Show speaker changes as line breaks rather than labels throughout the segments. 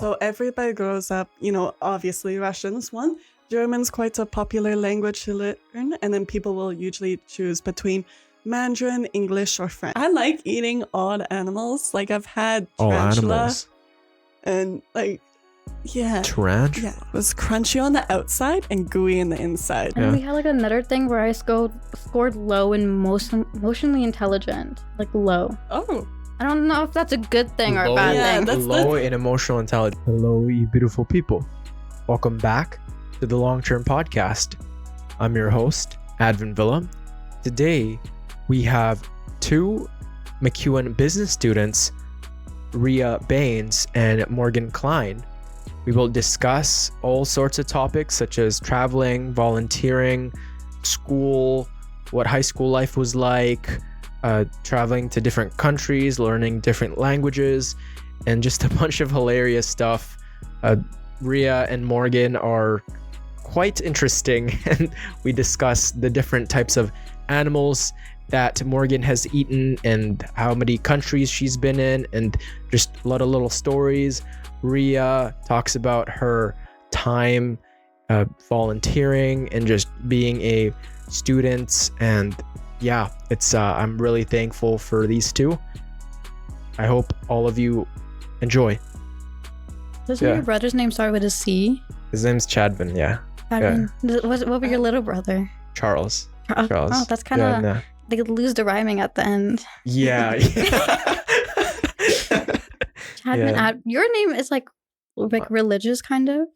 So everybody grows up, obviously Russian's one. German's quite a popular language to learn, and then people will usually choose between Mandarin, English, or French. I like eating odd animals. Like I've had tarantula,
animals.
and
Tarantula?
yeah, it was crunchy on the outside and gooey in the inside.
And
Yeah.
we had like another thing where I scored low in emotionally intelligent, like low.
Oh,
I don't know if that's a good thing or a
Low-
bad
Yeah,
thing.
that's
Low in emotional intelligence. Hello, you beautiful people. Welcome back to the Long Term Podcast. I'm your host, Advin Villa. Today, we have two MacEwan business students, Riya Bains and Morgan Klein. We will discuss all sorts of topics such as traveling, volunteering, school, what high school life was like, traveling to different countries, learning different languages, and just a bunch of hilarious stuff. Riya and Morgan are quite interesting, and we discuss the different types of animals that Morgan has eaten and how many countries she's been in, and just a lot of little stories. Riya talks about her time volunteering and just being a student, and yeah, it's I'm really thankful for these two. I hope all of you enjoy.
Doesn't
Yeah.
your brother's name start with a C?
His name's Chadvin, yeah.
What were your little brother?
Charles.
Oh,
Charles.
oh, that's kind of
Yeah, no.
they lose the rhyming at the end.
Yeah.
Chadman, your name is like religious kind of.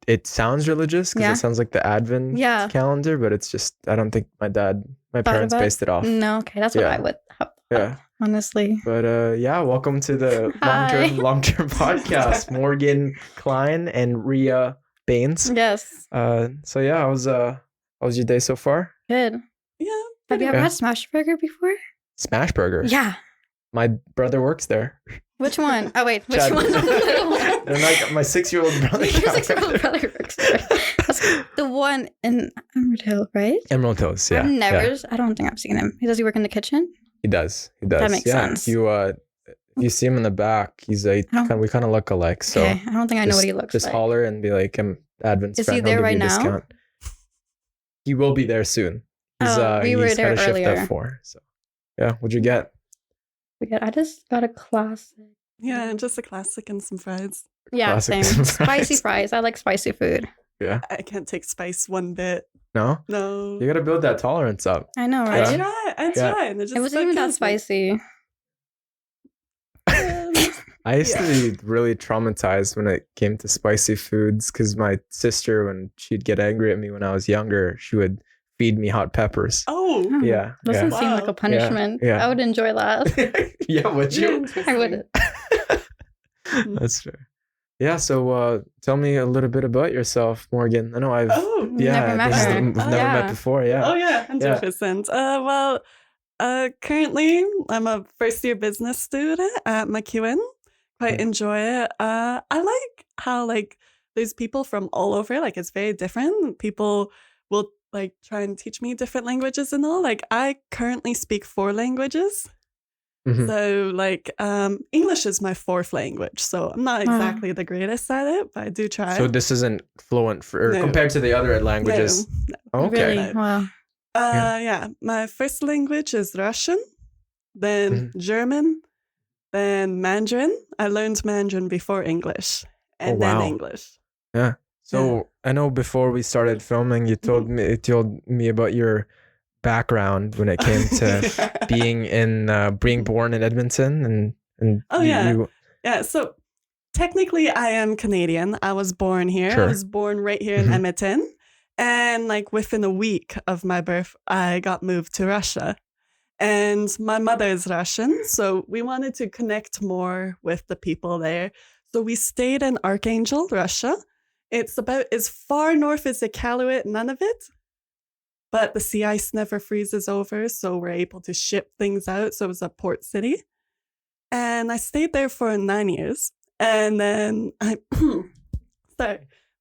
It sounds religious because
Yeah.
it sounds like the Advent
Yeah.
calendar, but it's just I don't think my
Thought
parents
about-
based it off.
No, okay, that's what
Yeah.
I would have
Yeah.
honestly.
But yeah, welcome to the
Hi.
long term podcast. Morgan Klein and Riya Bains.
Yes,
So yeah, how was your day so far?
good.
yeah.
Have you ever
Yeah.
had smash burger before?
Smash Burger.
Yeah.
My brother works there.
Which one? Oh wait, which
Chad-
one? The little one.
And like my 6-year-old brother.
Your 6-year-old brother works there. That's the one in Emerald Hill, right?
Emerald Hills, yeah.
I've never.
Yeah.
I don't think I've seen him. Does he work in the kitchen?
He does. That
makes
yeah.
sense.
You see him in the back, we kind of look alike. So
Okay, I don't think I know what he looks
just
like.
holler and be like, I'm Advent's
Is
friend.
he there
I'll give
right
you a
now?
discount. He will be there soon.
We were
he's
there
got a shift
earlier.
at 4. So yeah, what'd you get?
I just got a classic.
Yeah, just a classic and some fries.
Yeah,
Classic
same.
fries.
Spicy fries. I like spicy food.
Yeah.
I can't take spice one bit.
No?
No.
You gotta build that tolerance up.
I know,
I
right?
tried. I
Yeah.
tried. And
It wasn't even that spicy.
I used to be really traumatized when it came to spicy foods because my sister, when she'd get angry at me when I was younger, she would feed me hot peppers.
Oh.
Oh,
Yeah.
Doesn't
Yeah.
seem like a
Wow.
punishment.
Yeah.
I would enjoy that.
Yeah, would you?
I would.
That's fair. Yeah, so tell me a little bit about yourself, Morgan. I know I've
Oh.
Never met
this is
her.
we've
Oh,
never
yeah.
met before. Yeah.
Oh yeah, 100%. Currently I'm a first year business student at MacEwan. Quite enjoy it. I like how there's people from all over. Like it's very different. People will try and teach me different languages and all. Like I currently speak 4 languages.
Mhm.
So English is my 4th language. So I'm not
Wow.
exactly the greatest at it, but I do try.
So this isn't fluent
No.
compared to the other languages.
No.
Okay.
Really? Wow.
Yeah. My first language is Russian, then German, then Mandarin. I learned Mandarin before English, and
Oh, wow.
then English.
Yeah. So I know before we started filming, you told me about your background when it came to being born in Edmonton and
Oh,
you,
yeah.
you
Yeah, so technically I am Canadian. I was born here.
Sure.
I was born right here in
Mhm.
Edmonton. And within a week of my birth, I got moved to Russia. And my mother is Russian, so we wanted to connect more with the people there. So we stayed in Archangel, Russia. It's about as far north as Iqaluit, none of it. But the sea ice never freezes over, so we're able to ship things out. So it was a port city. And I stayed there for 9 years. And then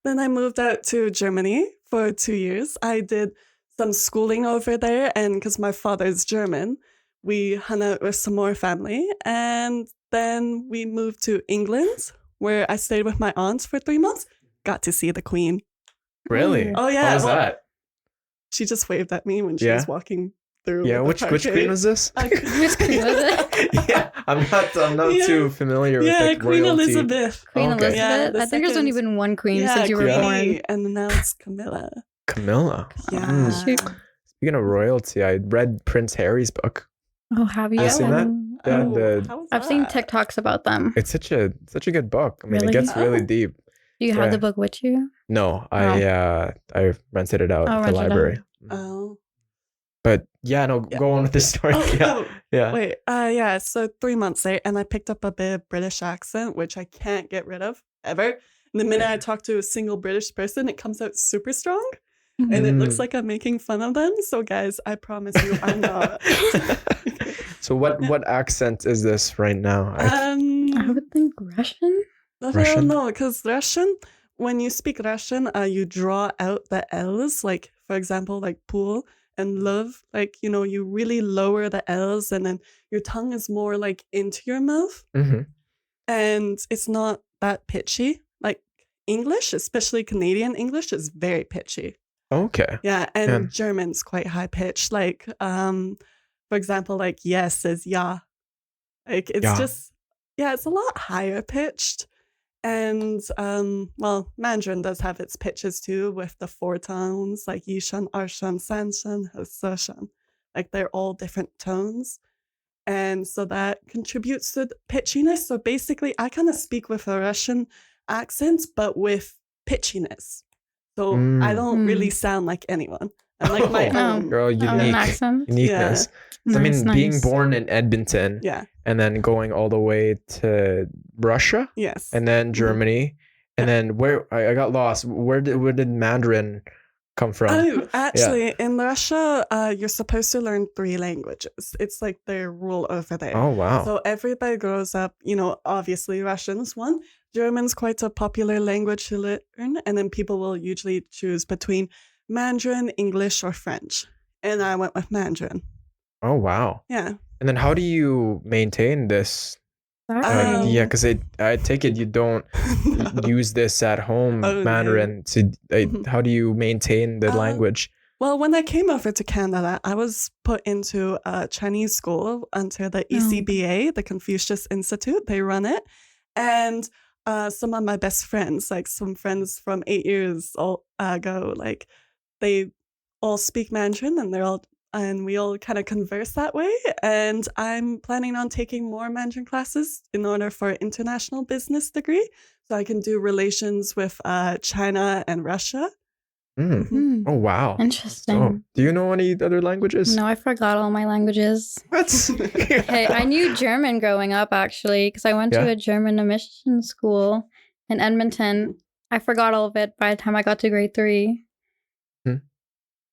then I moved out to Germany for 2 years. I did some schooling over there, and because my father's German, we hung out with some more family. And then we moved to England, where I stayed with my aunts for 3 months. Got to see the Queen.
Really?
Oh yeah.
How was that?
She just waved at me when she
Yeah?
was walking through.
Yeah,
with the
which
parquet.
queen was this?
Which queen was it?
Yeah, I'm not
Yeah.
too familiar with like
Queen
royalty.
Elizabeth.
Queen
Okay.
Elizabeth.
Yeah, the
I think there's only
second-
been one queen
Yeah,
since you were
Yeah.
born.
Queenie, and now it's Camilla.
Camilla.
Yeah.
Shoot.
Speaking of royalty, I read Prince Harry's book.
Oh, have you?
You seen that? Yeah,
Oh, how was
I've seen
that?
TikToks about them.
It's such a good book. I mean,
Really?
it gets really
Oh.
deep.
Do you have
Yeah.
the book with you?
No, I rented it out
Oh,
at the
rented out.
library.
Oh.
But yeah, no,
Yeah.
go on with the story.
Oh,
Yeah.
Wait, yeah, so 3 months there, and I picked up a bit of British accent, which I can't get rid of ever. And the minute I talk to a single British person, it comes out super strong, and it looks
Mm.
like I'm making fun of them. So, guys, I promise you, I'm not.
So what accent is this right now?
I would think Russian.
I
Russian?
don't know, because Russian, when you speak Russian, you draw out the L's, like, for example, like pool and love. Like, you really lower the L's, and then your tongue is more like into your mouth,
Mm-hmm.
and it's not that pitchy. Like English, especially Canadian English, is very pitchy.
Okay.
Yeah, and
Yeah.
German's quite high pitched. Like, for example, like yes is ja. Like it's
Ja.
just it's a lot higher pitched. And well, Mandarin does have its pitches too, with the 4 tones like Yishan, Arshan, Sanshan, Hososhan. Like they're all different tones. And so that contributes to the pitchiness. So basically, I kind of speak with a Russian accent, but with pitchiness. So I don't really sound like anyone. I'm like my
Oh,
own.
girl,
Oh, an
unique.
accent.
Uniqueness. So, I mean,
Nice,
being
nice.
born in Edmonton
Yeah.
and then going all the way to Russia
Yes.
and then Germany and then where I got lost. Where did Mandarin come from?
Oh, actually, in Russia, you're supposed to learn 3 languages. It's like their rule over there.
Oh wow.
So everybody grows up, obviously Russian's one. German's quite a popular language to learn. And then people will usually choose between Mandarin, English, or French. And I went with Mandarin.
Oh wow.
Yeah.
And then how do you maintain this?
Sorry.
Yeah, because I take it you don't use this at home,
Oh, no.
Mandarin. So how do you maintain the language?
Well, when I came over to Canada, I was put into a Chinese school under the ECBA, the Confucius Institute. They run it. And some of my best friends, like some friends from 8 years ago, like they all speak Mandarin, and we all kind of converse that way. And I'm planning on taking more Mandarin classes in order for an international business degree, so I can do relations with China and Russia.
Hmm.
Oh wow.
Interesting.
Oh, do you know any other languages?
No, I forgot all my languages.
What?
Hey, I knew German growing up, actually, because I went to
Yeah?
a German immersion school in Edmonton. I forgot all of it by the time I got to grade 3.
Hmm.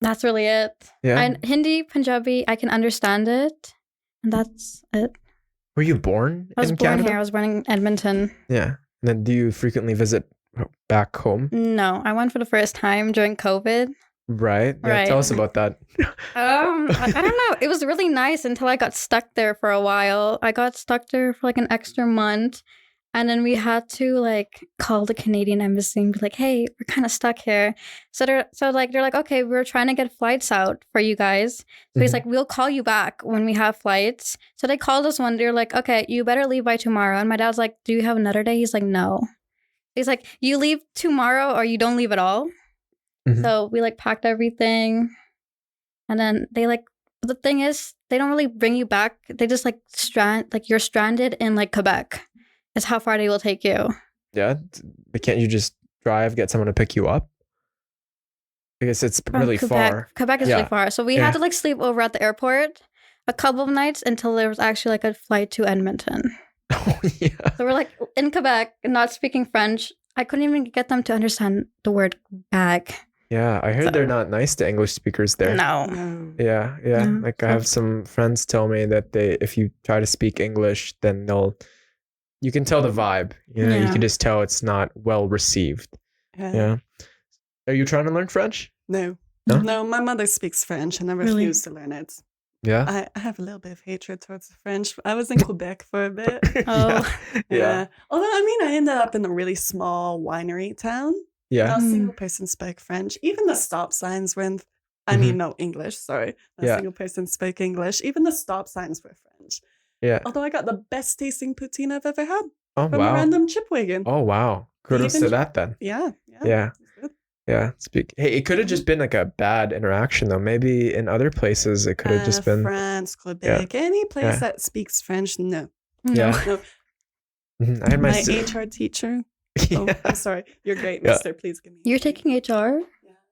That's really it.
Yeah.
And Hindi, Punjabi, I can understand it. And that's it.
Were you born
I was
in
born
Canada?
here. I was born in Edmonton.
Yeah. And then do you frequently visit back home?
No, I went for the first time during COVID.
Right. Yeah,
Right.
tell us about that.
I don't know. It was really nice until I got stuck there for a while. I got stuck there for like an extra month. And then we had to like call the Canadian embassy and be like, hey, we're kind of stuck here. So they're like, okay, we're trying to get flights out for you guys. So he's
Mhm.
like, we'll call you back when we have flights. So they called us one day. They're like, okay, you better leave by tomorrow. And my dad's like, do you have another day? He's like, no. He's like, you leave tomorrow or you don't leave at all.
Mhm.
So we like packed everything. And then they like, but the thing is, they don't really bring you back. They just like you're stranded in like Quebec. Is how far they will take you.
Yeah. But can't you just drive, get someone to pick you up? Because it's
From
really
Quebec.
far.
Quebec is
Yeah.
really far. So we
Yeah.
had to like sleep over at the airport a couple of nights until there was actually like a flight to Edmonton.
Oh yeah.
So we're like in Quebec, not speaking French. I couldn't even get them to understand the word bag.
Yeah. I heard
So-
they're not nice to English speakers there.
No.
No.
Yeah, yeah.
No.
Like I have some friends tell me that if you try to speak English, then you can tell the vibe. You
Yeah.
can just tell it's not well received. Yeah. Are you trying to learn French?
No.
No?
No, my mother speaks French and I
Really?
refuse to learn it.
Yeah.
I have a little bit of hatred towards the French. I was in Quebec for a bit.
Oh.
Yeah.
Although, I mean, I ended up in a really small winery town.
Yeah.
Not a
Mm.
single person spoke French. Even the stop signs were in, no, English, sorry. Not a
Yeah.
single person spoke English. Even the stop signs were French.
Yeah.
Although I got the best tasting poutine I've ever had
Oh,
from a
wow.
random chip wagon.
Oh, wow. Kudos to
Even-
that then.
Yeah.
Yeah.
It was good.
Yeah. Hey, it could have just been like a bad interaction though. Maybe in other places it could have just been.
France, Quebec, any place
Yeah.
that speaks French, no.
Yeah.
No.
I had my
My
sis-
HR teacher.
Yeah.
Oh, I'm sorry. You're great,
Yeah.
mister. Please give me.
You're taking HR?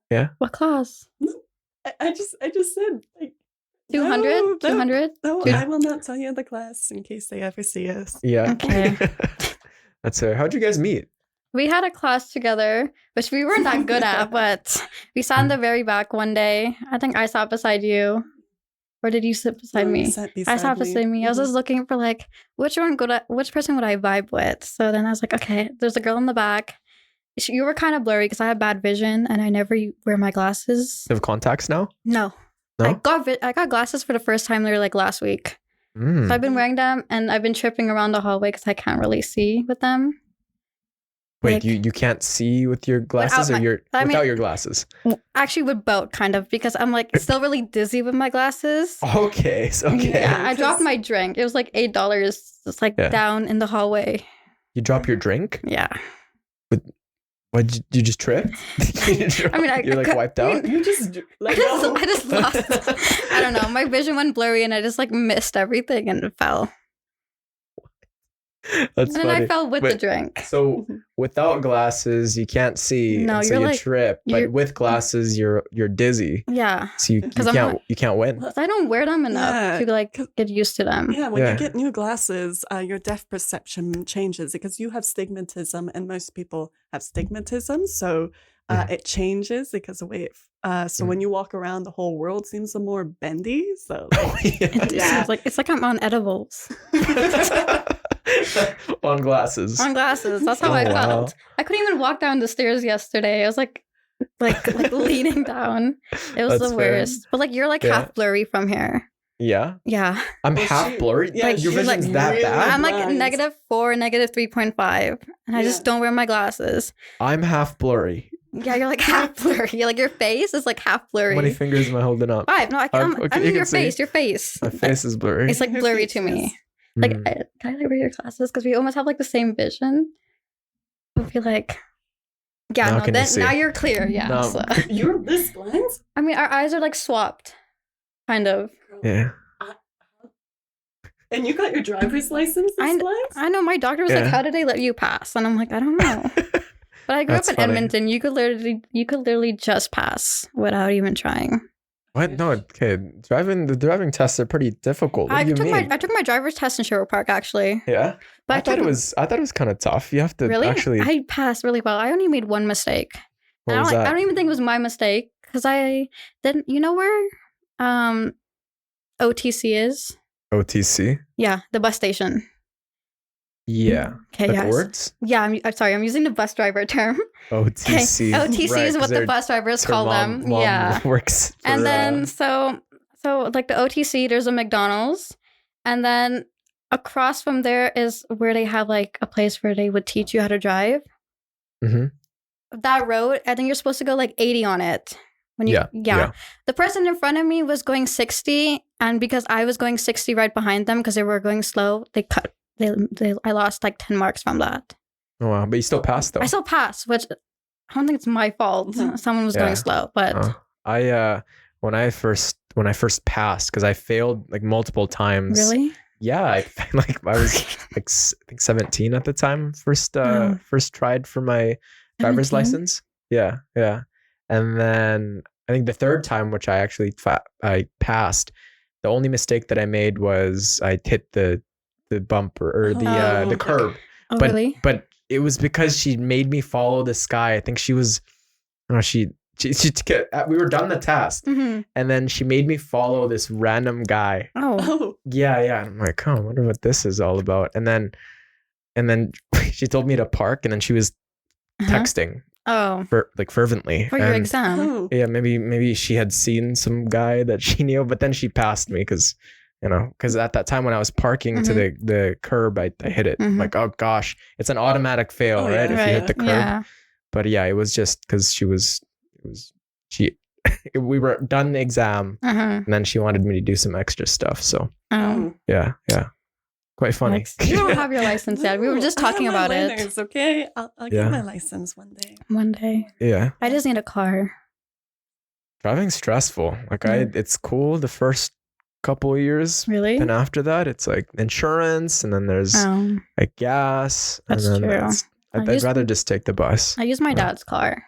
Yeah.
What class?
I just said like
200? 200?
No,
Yeah.
I will not tell you the class in case they ever see us.
Yeah.
Okay.
That's it. How'd you guys meet?
We had a class together, which we weren't that good at, but we sat in the very back one day. I think I sat beside you. Or did you sit beside
No, you
me?
sat
I sat beside me. I was
Mhm.
just looking for like which person would I vibe with. So then I was like, okay, there's a girl in the back. You were kind of blurry because I have bad vision and I never wear my glasses.
You have contacts now?
No.
No?
I got glasses for the first time literally like last week.
Mm.
So I've been wearing them and I've been tripping around the hallway because I can't really see with them.
Wait,
like-
you can't see with your glasses
Without
without your glasses?
Actually, with both kind of because I'm like still really dizzy with my glasses.
Okay. Okay.
Yeah, I dropped
Because-
my drink. It was like $8 just like
Yeah.
down in the hallway.
You drop your drink?
Yeah.
What? You just tripped?
I mean,
you're like wiped out.
You just like
I just lost. I don't know. My vision went blurry and I just like missed everything and it fell.
That's
And then
funny.
I fell with the
Wait,
drink.
So without glasses, you can't see.
No,
and so
you're
you
like-
trip.
you're-
But with glasses, you're dizzy.
Yeah.
So you
'Cause I'm
can't
not-
you can't win.
'Cause I don't wear them enough
Yeah,
to like get used to them.
Yeah, when
Yeah.
you get new glasses, your depth perception changes because you have stigmatism, and most people have stigmatism. So it changes because the way so when you walk around, the whole world seems a more bendy. So like,
It
Yeah.
seems it's like I'm on edibles.
On glasses.
On glasses. That's how
Oh,
I
wow.
felt. I couldn't even walk down the stairs yesterday. I was like leaning down. It was
That's
the
fair.
worst. But like you're like
Yeah.
half blurry from here.
Yeah.
Yeah.
I'm
Well,
half
she-
blurry.
yeah,
Like, your
she's, like,
vision's that
really
bad?
I'm like
blind.
-4, -3.5. And I just
Yeah.
don't wear my glasses.
I'm half blurry.
Yeah, you're like half blurry. Like your face is like half blurry.
How many fingers am I holding up?
5. No,
Okay,
I
you
mean
can
your
see.
face. Your face.
My face is blurry.
It's like
Her
blurry to me.
features.
Like,
Mm.
can I like wear your glasses? Because we almost have like the same vision. I feel like, yeah,
Now
no,
can you
then
see?
now you're clear. Yeah.
No.
So-
you're this blind.
I mean, our eyes are like swapped, kind of.
Yeah.
And you got your driver's license this
I-
blind?
I know my doctor was
Yeah.
like, "How did they let you pass?" And I'm like, "I don't know." But I grew
That's
up in
funny.
Edmonton. You could literally just pass without even trying.
What? No, okay. The driving tests are pretty difficult. What
I
do you
took
mean?
my driver's test in Sherwood Park actually.
Yeah.
But
I thought it was kind of tough. You have to
really.
actually.
I passed really well. I only made one mistake.
What
And
was
I
that?
don't even think it was my mistake because I didn't. You know where OTC is?
OTC.
Yeah, the bus station.
Yeah.
Okay,
Like
yes.
words.
Yeah, I'm sorry. I'm using the bus driver term.
OTC.
OTC
Right,
is
'cause
what the
they're-
bus drivers
her
call
mom-
them.
mom
Yeah.
works.
And
for,
then so like the OTC, there's a McDonald's, and then across from there is where they have like a place where they would teach you how to drive.
Mhm.
That road, I think you're supposed to go like 80 on it. When you,
Yeah.
The person in front of me was going 60, and because I was going 60 right behind them because they were going slow, I lost like 10 marks from that.
Oh wow, but you still passed though.
I still passed, which I don't think it's my fault.
Mhm.
Someone was
Yeah.
going slow, but
Oh. When I first passed, because I failed like multiple times.
really,
Yeah, I was like I think 17 at the time. First tried for my driver's
17?
license. Yeah. And then I think the third time, which I actually I passed, the only mistake that I made was I hit the bumper or the
Oh.
curb.
oh
But
really?
but it was because she made me follow this guy. I think she was, I don't know, she we were done the test,
Mm-hmm.
and then she made me follow this random guy.
Oh,
Oh,
Yeah. And I'm like, oh, I wonder what this is all about. And then she told me to park, and then she was
Uh-huh.
texting.
Oh,
fervently.
for your
And
exam.
Oh.
yeah, maybe she had seen some guy that she knew, but then she passed me because at that time when I was parking to the curb, I hit it.
Mhm.
Like, oh gosh, it's an automatic fail,
Oh,
right?
yeah.
If you hit
Right.
the curb.
Yeah.
But yeah, it was just because she we were done the exam
Uh-huh.
and then she wanted me to do some extra stuff. So
Oh.
yeah, quite funny.
Nice. You don't have your license yet. We were just
No, I have
talking
my
about it
learners, okay, I'll
Yeah.
get my license one day.
one day.
Yeah,
I just need a car.
driving's stressful. Like
Yeah.
it's cool the first couple of years.
Really?
Then after that, it's like insurance, and then there's like gas,
That's
and then
true.
I'd rather just take the bus.
I use my
Yeah.
dad's car.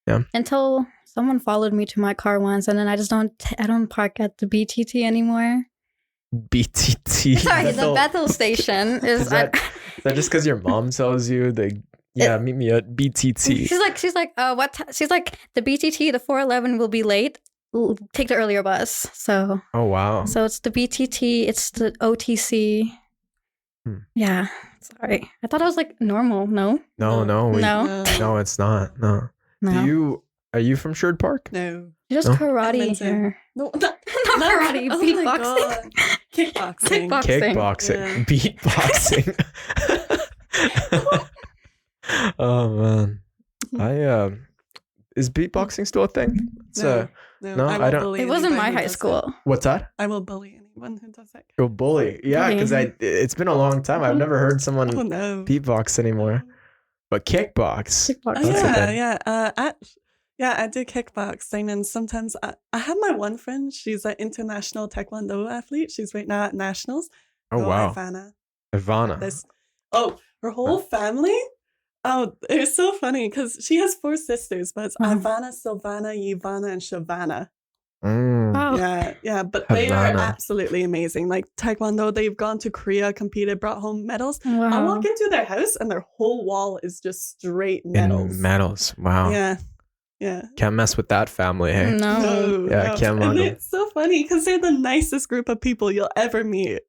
Yeah.
Until someone followed me to my car once, and then I just I don't park at the BTT anymore.
BTT.
Sorry, the
Bethel.
Bethel station is.
Is that just because your mom tells you meet me at BTT?
She's like, what? She's like, the BTT, the 411 will be late. Take the earlier bus. So.
Oh wow.
So it's the BTT. It's the OTC. Yeah. Sorry, I thought it was like normal. No.
No.
No.
No, it's not. No.
No.
Are you from Sherwood Park?
No.
You just
No?
karate
Edmonton.
here.
No,
Not karate.
Oh my
Beatboxing.
God. Kickboxing.
Kickboxing.
Kickboxing. Beatboxing. Oh man. Is beatboxing still a thing? It's
No,
I
will
don't-
bully
It wasn't
anybody
my
who
high
does
school.
what's that?
it. I will bully anyone who does it.
Oh, bully. Yeah, because it's been a long time. I've never heard someone
Oh no.
beatbox anymore. But kickbox.
Oh,
Kickboxing.
That's a thing.
I do kickboxing, and sometimes I have my one friend. She's an international taekwondo athlete. She's right now at nationals.
Oh wow.
Ivana.
Ivana.
Her whole family. Oh, it's so funny because she has 4 sisters, but it's Ivana, Silvana, Ivana, and Shavana.
Mm.
Oh.
Yeah, but they are
Havana.
absolutely amazing. Like taekwondo, they've gone to Korea, competed, brought home medals. I
Wow.
walk into their house and their whole wall is just straight medals.
In medals. Wow.
Yeah.
Can't mess with that family, hey?
No.
Yeah, I can't
And
muggle.
it's so funny because they're the nicest group of people you'll ever meet.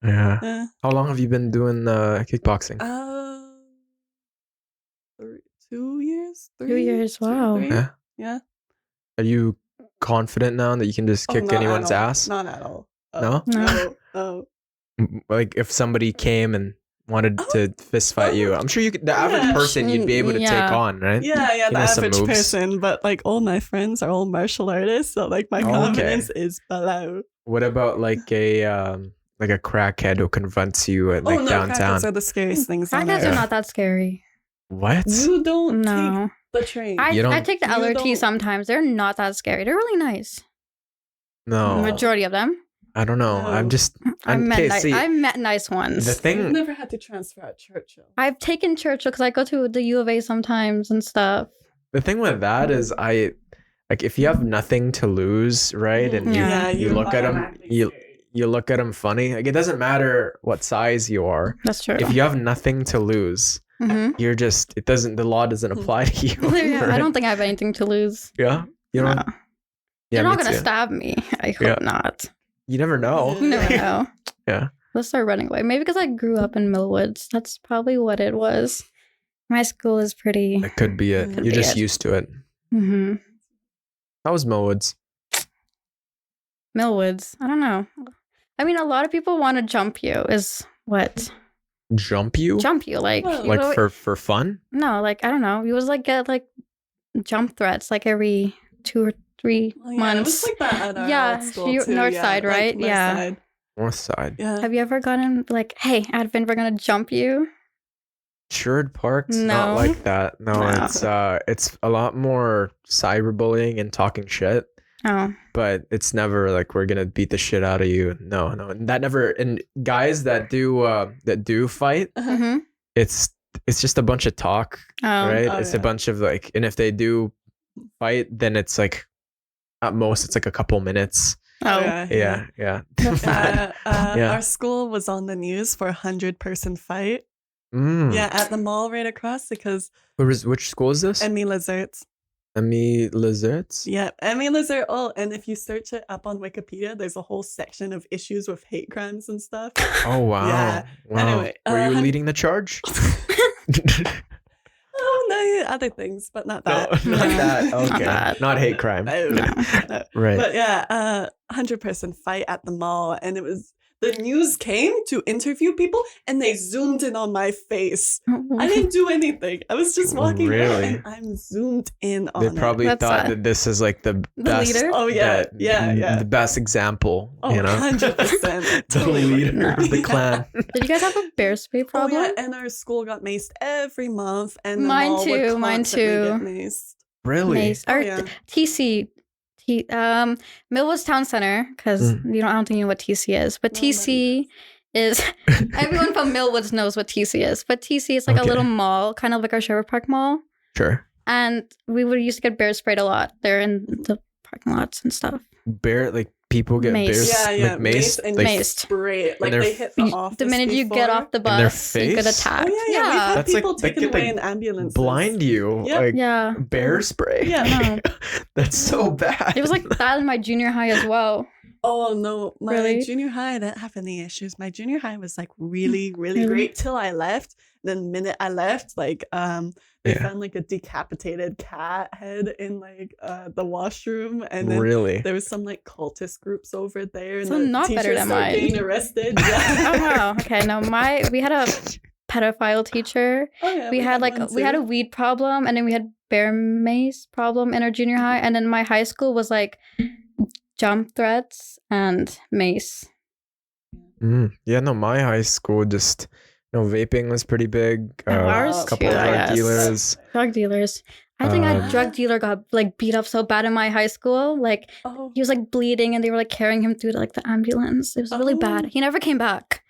Yeah.
Yeah.
How long have you been doing kickboxing?
2 years?
2 years, wow.
3?
Yeah.
Yeah.
Are you confident now that you can just kick
not at
anyone's
all.
ass?
Not at all.
No?
No.
Like if somebody came and wanted to fist fight you, I'm sure you could. The average
Yeah.
person you'd be able to take
Yeah.
on, right?
Yeah, the
know some
average
moves.
person. But like all my friends are all martial artists, so like my
Okay.
confidence is below.
What about like a crackhead who confronts you at like downtown?
Crackheads are the scariest things on
Crackheads
earth.
are not that scary.
What?
You don't
No.
take the train.
I
You don't-
take the
You
LRT
don't-
sometimes. They're not that scary. They're really nice.
No,
Majority of them.
I don't know.
No.
I'm just.
I met
okay,
nice.
see,
I met nice
the
ones.
I've
thing.
never had to transfer at Churchill.
I've taken Churchill because I go to the U of A sometimes and stuff.
The thing with that is, like if you have nothing to lose, right? And
Yeah.
you
you're
look at them,
automatically
you
scary.
look at them funny. Like it doesn't matter what size you are.
That's true.
If you have nothing to lose,
Mhm.
you're just. It doesn't. The law doesn't apply to you.
Yeah, I
right?
don't think I have anything to lose.
Yeah. You don't.
No.
Yeah,
They're not
me
gonna
too.
stab me. I hope
Yeah.
not.
You never know.
You never know.
Yeah.
Let's start running away. Maybe because I grew up in Millwoods. That's probably what it was. My school is pretty.
That could be it.
Could
You're
be
just
it.
used to it.
Mm-hmm.
How was Millwoods?
Millwoods. I don't know. I mean, a lot of people want to jump you. Is what
Jump you?
jump you like?
Well,
you
Like
know,
for fun?
no, like I don't know. You was like get like jump threats like every 2 or 3
Well, yeah, it was
months.
like that at our
Yeah,
old school
you-
too.
north
yeah,
side,
like
right?
north
Yeah.
side.
North side.
Yeah.
Have you ever gotten like, hey, Advent, we're gonna jump you?
Sherwood Park's not
No.
like that. No,
No.
it's a lot more cyberbullying and talking shit.
Oh,
But it's never like we're gonna beat the shit out of you. No, and that never. And guys that do fight,
mm-hmm.
it's just a bunch of talk,
Oh,
right?
Oh,
It's a
yeah.
bunch of like, and if they do fight, then it's like at most it's like a couple minutes.
oh,
Yeah. Yeah.
Our school was on the news for 100-person fight.
Mm.
Yeah, at the mall right across because
Which school is this?
Emmy Lizards.
Emmy Lizards.
Yeah, Emmy Lizard. Oh, and if you search it up on Wikipedia, there's a whole section of issues with hate crimes and stuff.
Oh wow.
Yeah.
Wow.
Anyway,
Were you
hun-
leading the charge?
Oh, other things, but not
No,
that.
not that. Okay.
that.
Not hate crime.
No. No.
Right.
But yeah, 100% fight at the mall. And it was, the news came to interview people and they zoomed in on my face. I didn't do anything. I was just walking around
Really?
and I'm zoomed in on
They
it.
probably
That's
thought
sad.
that this is like the best.
leader?
Oh, yeah, yeah.
The best example.
Oh,
You know,
100%.
the
Totally.
leader of the
Yeah.
clan.
Did you guys have a bear spray
Oh,
problem?
yeah, and our school got maced every month, and the
Mine
mall would
too, mine
constantly
too.
get maced.
Really?
Mace.
Oh,
Or
yeah.
TC. Millwoods Town Center, because I don't think you know what TC is. But
No,
TC is, everyone from Millwoods knows what TC is. But TC is like a
Okay.
little mall, kind of like our Sherwood Park Mall.
Sure.
And we would used to get bear sprayed a lot there in the parking lots and stuff.
Bear, like people get
Mace.
bears,
Yeah,
like mace,
and
like,
maced.
spray it. Like
their
they hit the
You-
office
the minute you get
before.
off the
In their
bus, you get
face?
attacked.
Oh, yeah. We've had
That's like-
people
they
taken
get,
away
like,
in ambulances.
blind you,
Yeah.
like
Yeah.
bear spray.
Yeah.
That's so bad.
It was like that in my junior high as well.
Oh, no. My
Really?
junior high, I didn't have any issues. My junior high was like really, really
Really?
great till I left. Then the minute I left, like, they
Yeah.
found like a decapitated cat head in like the washroom. And then
Really.
there was some like cultist groups over there. And
So
the
not better
teachers
than
started
mine.
getting arrested.
Oh
Yeah.
wow. Okay. No, we had a pedophile teacher.
Oh, yeah,
We had
one
we had
too.
a weed problem, and then we had bear mace problem in our junior high, and then my high school was like jump threats and mace.
Yeah, no, my high school just, vaping was pretty big.
Ours
A couple
too, I
drug
guess.
dealers.
Drug dealers. I think a drug dealer got like beat up so bad in my high school. Like
Oh,
he was like bleeding, and they were like carrying him through like the ambulance. It was really bad.
Oh.
He never came back.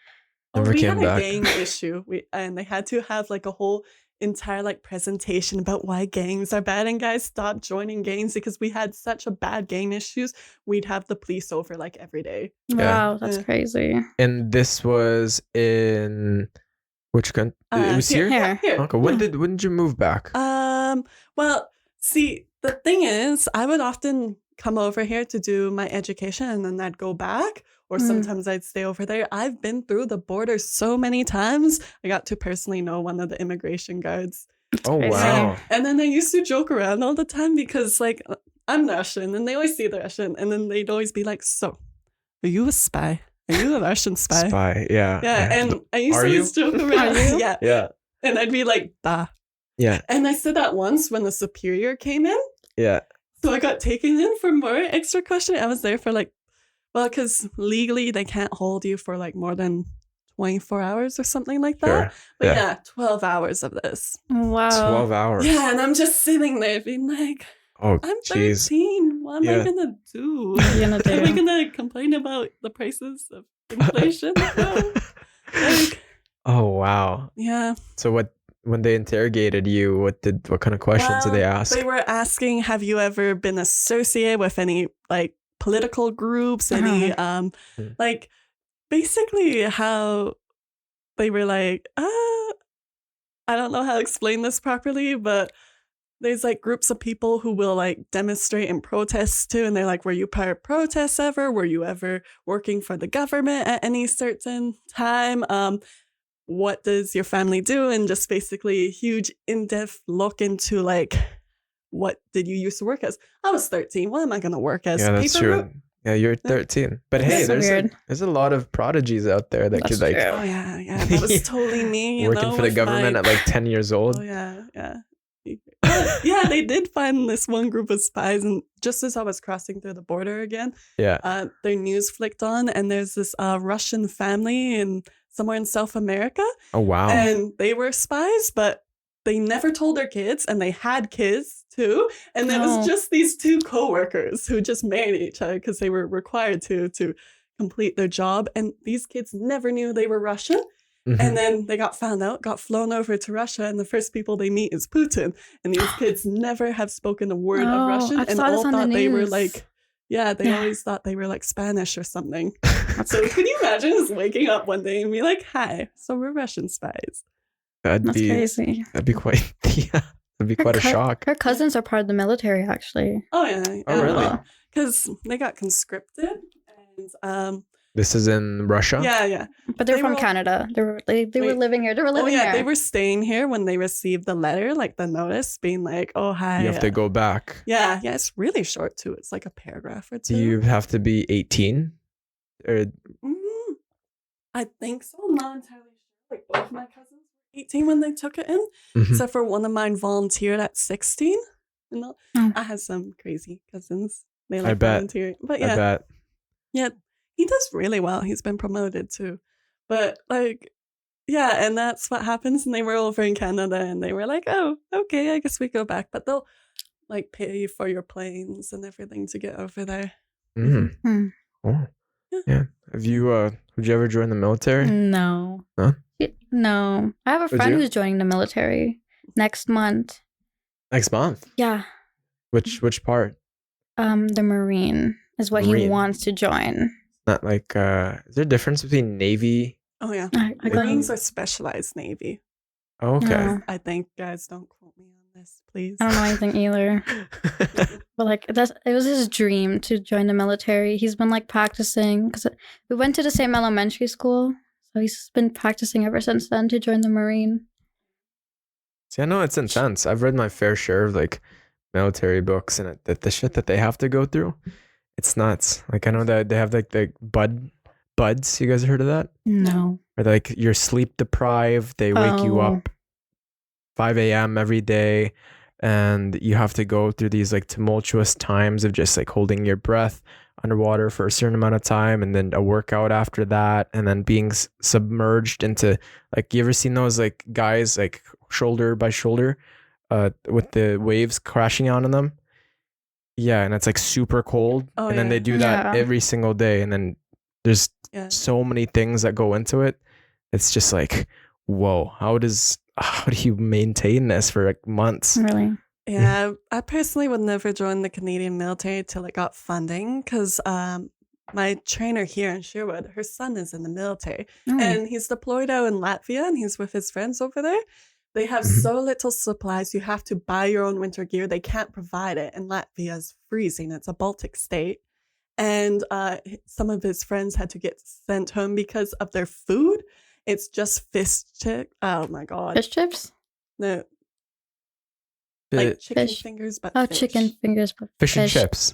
Never
we
came
had
back.
a gang issue. And they had to have like a whole entire like presentation about why gangs are bad, and guys stopped joining gangs because we had such a bad gang issues. We'd have the police over like every day.
Yeah.
Wow, that's
Yeah.
crazy.
And this was in which country? It was here?
Here.
Okay. When did you move back?
Well, see, the thing is, I would often come over here to do my education and then I'd go back, or
Mm.
sometimes I'd stay over there. I've been through the border so many times. I got to personally know one of the immigration guards.
Oh
crazy.
wow.
And then I used to joke around all the time because, like, I'm Russian and they always see the Russian. And then they'd always be like, so, are you a spy? Are you a Russian spy?
Spy. Yeah.
Yeah. And I used
Are
to
you?
always joke around.
you?
Yeah.
Yeah.
And I'd be like, da.
Yeah.
And I said that once when the superior came in.
Yeah.
So I got taken in for more extra questioning. I was there for like, well, because legally they can't hold you for like more than 24 hours or something like that.
Sure.
But
Yeah.
yeah, 12 hours of this.
Wow.
12 hours.
Yeah, and I'm just sitting there being like,
Oh,
I'm
jeez.
13. What am
Yeah.
I going to do?
What are you gonna
Am I
do?
going to complain about the prices of inflation? No. Like,
Oh wow.
yeah.
So when they interrogated you, what kind of questions did they ask?
They were asking, have you ever been associated with any like political groups? Any like basically how they were like, I don't know how to explain this properly, but there's like groups of people who will like demonstrate and protest too, and they're like, were you part of protests ever? Were you ever working for the government at any certain time? What does your family do? And just basically a huge in-depth look into like, what did you used to work as? I was 13. What am I going to work as?
Yeah, that's
Paper
true.
route?
Yeah, you're 13. But
That's
hey,
so
there's
weird.
there's a lot of prodigies out there that
That's
could like
true.
Oh yeah. That was totally me. You
working
know,
for the
with
government
my-
at like 10 years old.
Oh yeah. Yeah, they did find this one group of spies, and just as I was crossing through the border again,
Yeah.
their news flicked on, and there's this Russian family in somewhere in South America,
Oh wow.
and they were spies, but they never told their kids, and they had kids too, and it
Oh.
was just these two coworkers who just married each other because they were required to complete their job, and these kids never knew they were Russian.
Mhm.
And then they got found out, got flown over to Russia, and the first people they meet is Putin. And these kids never have spoken a word
Oh,
of Russian,
I
and
saw this
all
on the
thought they were
news.
like, they
Yeah.
always thought they were like Spanish or something. So can you imagine just waking up one day and be like, "Hi, so we're Russian spies."
That'd
That's
be
crazy.
that'd be quite yeah. That'd be quite a shock.
Her cousins are part of the military, actually.
Oh yeah,
Oh, really?
Because they got conscripted, and
This is in Russia?
Yeah.
But they're
They
from
were all-
Canada. They were
Wait.
living here. They were
Oh
living
yeah,
here.
they were staying here when they received the letter, like the notice, being like, "Oh hi."
You have to go back.
Yeah, it's really short too. It's like a paragraph or two.
Do you have to be 18? Or
I think so. I'm not entirely sure. Like both my cousins were 18 when they took it in,
Mhm.
except for one of mine volunteered at 16.
Oh.
I have some crazy cousins. They
I
like
bet.
volunteering, but
I
yeah,
bet.
yeah, he does really well. He's been promoted too, but like. Yeah, and that's what happens. And they were over in Canada and they were like, oh, okay, I guess we go back. But they'll like pay for your planes and everything to get over there.
Mm.
Hmm.
Oh.
Yeah.
Yeah. Have you would you ever join the military?
No.
Huh?
No. I have a
Would
friend
you?
who's joining the military next month.
Next month.
Yeah.
Which part?
The Marine is what he
Marine.
wants to join.
Not like is there a difference between Navy?
Oh, yeah.
I got
Marines are specialized Navy.
Oh, okay.
No.
I think, guys, don't quote me on this, please.
I don't know anything either. But like it was his dream to join the military. He's been like practicing because we went to the same elementary school, so he's been practicing ever since then to join the Marine.
See, I know it's intense. I've read my fair share of like military books, and the shit that they have to go through, it's nuts. Like I know that they have like the buds. You guys heard of that?
No.
Or like you're sleep deprived. They wake you
Oh.
up 5 a.m. every day, and you have to go through these like tumultuous times of just like holding your breath underwater for a certain amount of time, and then a workout after that, and then being submerged into like, you ever seen those like guys like shoulder by shoulder with the waves crashing on them? Yeah, and it's like super cold.
Oh,
and then
yeah.
they do that
Yeah.
every single day, and then there's
Yeah.
so many things that go into it. It's just like, whoa, how do you maintain this for like months?
Really?
Yeah, I personally would never join the Canadian military till it got funding because my trainer here in Sherwood, her son is in the military
Oh.
and he's deployed out in Latvia and he's with his friends over there. They have
Mhm.
so little supplies. You have to buy your own winter gear. They can't provide it. And Latvia is freezing. It's a Baltic state. And some of his friends had to get sent home because of their food. It's just fish chips. Oh my God.
Fish chips?
No, like chicken
Fish.
fingers, but
Oh,
fish.
chicken fingers. But
Fish and chips.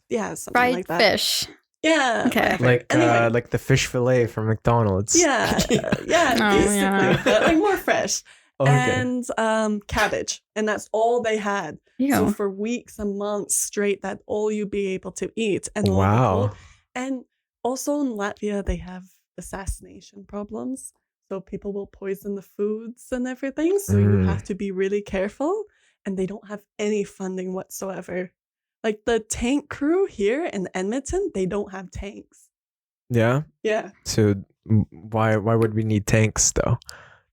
Yeah, something
Fried
like that.
fish.
Yeah.
Okay.
whatever.
Like
Anyway,
like the fish fillet from McDonald's.
yeah,
Oh,
basically,
yeah.
but like more fresh.
Okay.
And cabbage, and that's all they had. So
Ew.
for weeks and months straight, that's all you'd be able to eat. And all the
Wow.
cold- And also in Latvia, they have assassination problems. So people will poison the foods and everything. So you
Mm.
have to be really careful. And they don't have any funding whatsoever. Like the tank crew here in Edmonton, they don't have tanks.
Yeah.
Yeah.
So why would we need tanks though?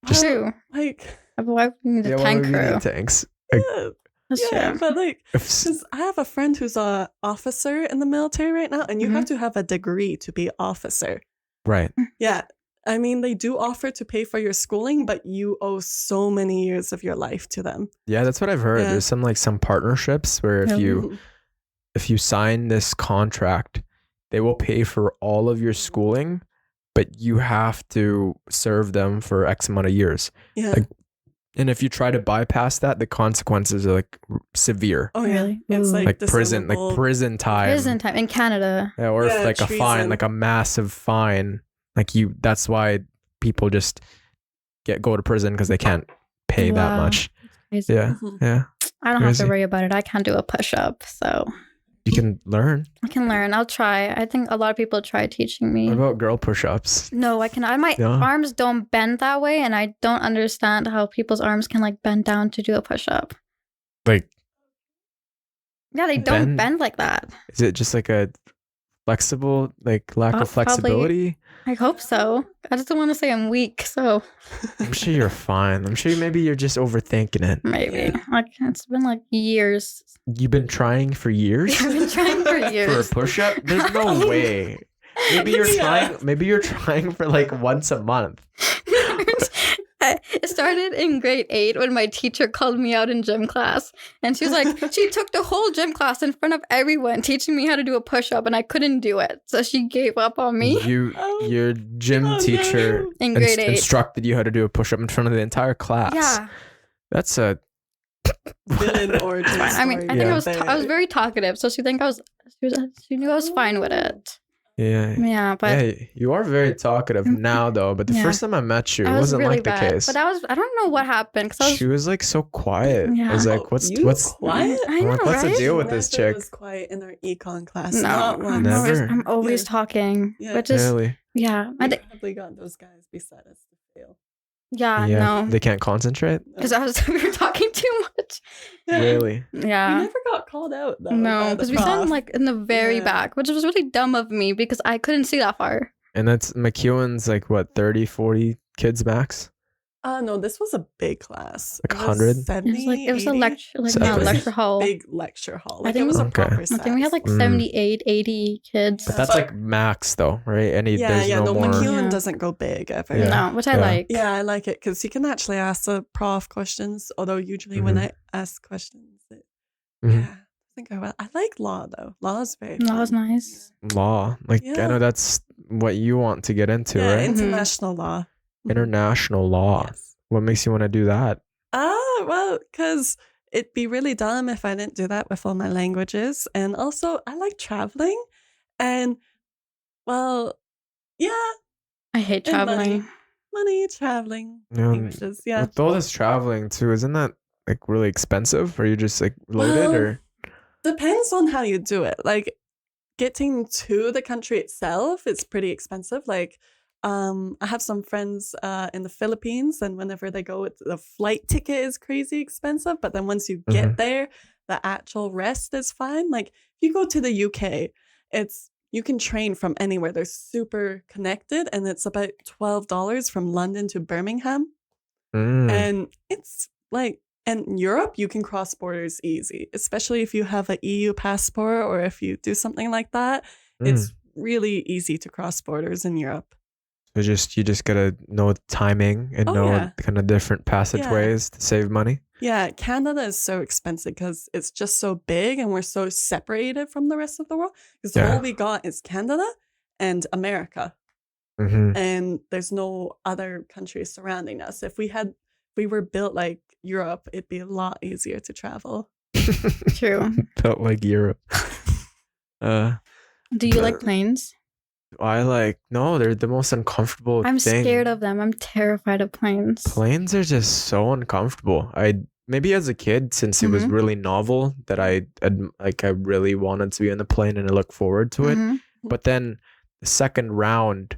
Just-
True.
Like,
Why would we need a
why
tank
would we
crew?
need tanks? Like,
yeah,
That's
yeah,
true.
but like,
if,
because I have a friend who's a officer in the military right now, and you have to have a degree to be officer.
right.
Yeah. I mean, they do offer to pay for your schooling, but you owe so many years of your life to them.
Yeah, that's what I've heard.
Yeah.
There's some partnerships where
Really?
if you sign this contract, they will pay for all of your schooling, but you have to serve them for X amount of years.
Yeah.
Like, and if you try to bypass that, the consequences are like severe.
Oh, yeah.
Really?
It's
Ooh.
like,
Like prison
discernible.
time.
Prison time in Canada.
Yeah, or if
Yeah,
like a fine,
treason.
like a massive fine. Like that's why people just go to prison because they can't pay that
Wow.
much.
Crazy.
Yeah.
Mhm.
Yeah.
I don't have
Crazy.
to worry about it. I can't do a push up, so
You can learn.
I can learn. I'll try. I think a lot of people try teaching me.
What about girl push-ups?
No, I can. My
Yeah.
arms don't bend that way, and I don't understand how people's arms can like bend down to do a push up.
Like,
Yeah, they don't
Bend?
bend like that.
is it just like a flexible, like lack of
Probably.
flexibility?
I hope so. I just don't want to say I'm weak, so
I'm sure you're fine. I'm sure maybe you're just overthinking it.
maybe. Like it's been like years.
You've been trying for years
I've been trying for
for a
years.
push-up? There's no way. Maybe you're
Yeah.
trying. Maybe you're trying for like once a month.
It started in grade 8 when my teacher called me out in gym class. And she was like, she took the whole gym class in front of everyone, teaching me how to do a push-up, and I couldn't do it. So she gave up on me
Your gym teacher
no. In grade 8
instructed you how to do a push-up in front of the entire class.
Yeah.
That's a
villain origin story.
I mean, I think I was very talkative, so she knew I was fine with it.
Yeah,
but
you are very talkative now, though. But the first time I met you, it wasn't really like the case.
But I don't know what happened.
She was like so quiet.
Yeah.
I was like, what's
quiet?
I know,
what's
right?
the deal with this chick?
Was quiet in our econ class.
No,
Not once.
I'm always talking.
Yeah.
But just
Really?
yeah,
We probably got those guys beside us to fail.
no,
They can't concentrate.
because we were talking too much.
Really?
Yeah.
We never got called out though.
No, because we sat like in the very back, which was really dumb of me because I couldn't see that far.
And that's MacEwan's like what, 30, 40 kids max?
No, this was a big class.
Like 100?
It was a lecture, lecture hall.
Big lecture hall.
I think
it was a proper
I think we had like 78, 80 kids.
But that's like max though, right? There's no more.
MacEwan doesn't go big ever.
No, which I like.
Yeah, I like it because you can actually ask the prof questions. Although usually when I ask questions, I think I like law though. Law is very fun.
Law is nice.
Law, I know that's what you want to get into, right?
International law.
International law.
Yes.
What makes you want to do that?
Well, because it'd be really dumb if I didn't do that with all my languages. And also, I like traveling. And, well, yeah.
I hate traveling.
Money, traveling, languages, yeah.
With all this traveling, too, isn't that, like, really expensive? Or you just, like, loaded, or?
Depends on how you do it. Like, getting to the country itself, it's pretty expensive. Like, I have some friends in the Philippines, and whenever they go, the flight ticket is crazy expensive. But then once you get there, the actual rest is fine. Like if you go to the UK, you can train from anywhere. They're super connected, and it's about $12 from London to Birmingham. And it's like, and Europe, you can cross borders easy, especially if you have an EU passport or if you do something like that. It's really easy to cross borders in Europe.
So you just gotta know timing and know kind of different passageways to save money.
Yeah, Canada is so expensive because it's just so big and we're so separated from the rest of the world. Because all we got is Canada and America, and there's no other countries surrounding us. If we were built like Europe, it'd be a lot easier to travel.
True.
Built like Europe.
Do you like planes?
No, they're the most uncomfortable
I'm
thing.
scared of them. I'm terrified of planes.
Planes are just so uncomfortable. Maybe as a kid, since it was really novel, that I really wanted to be on the plane and I look forward to it. But then the second round,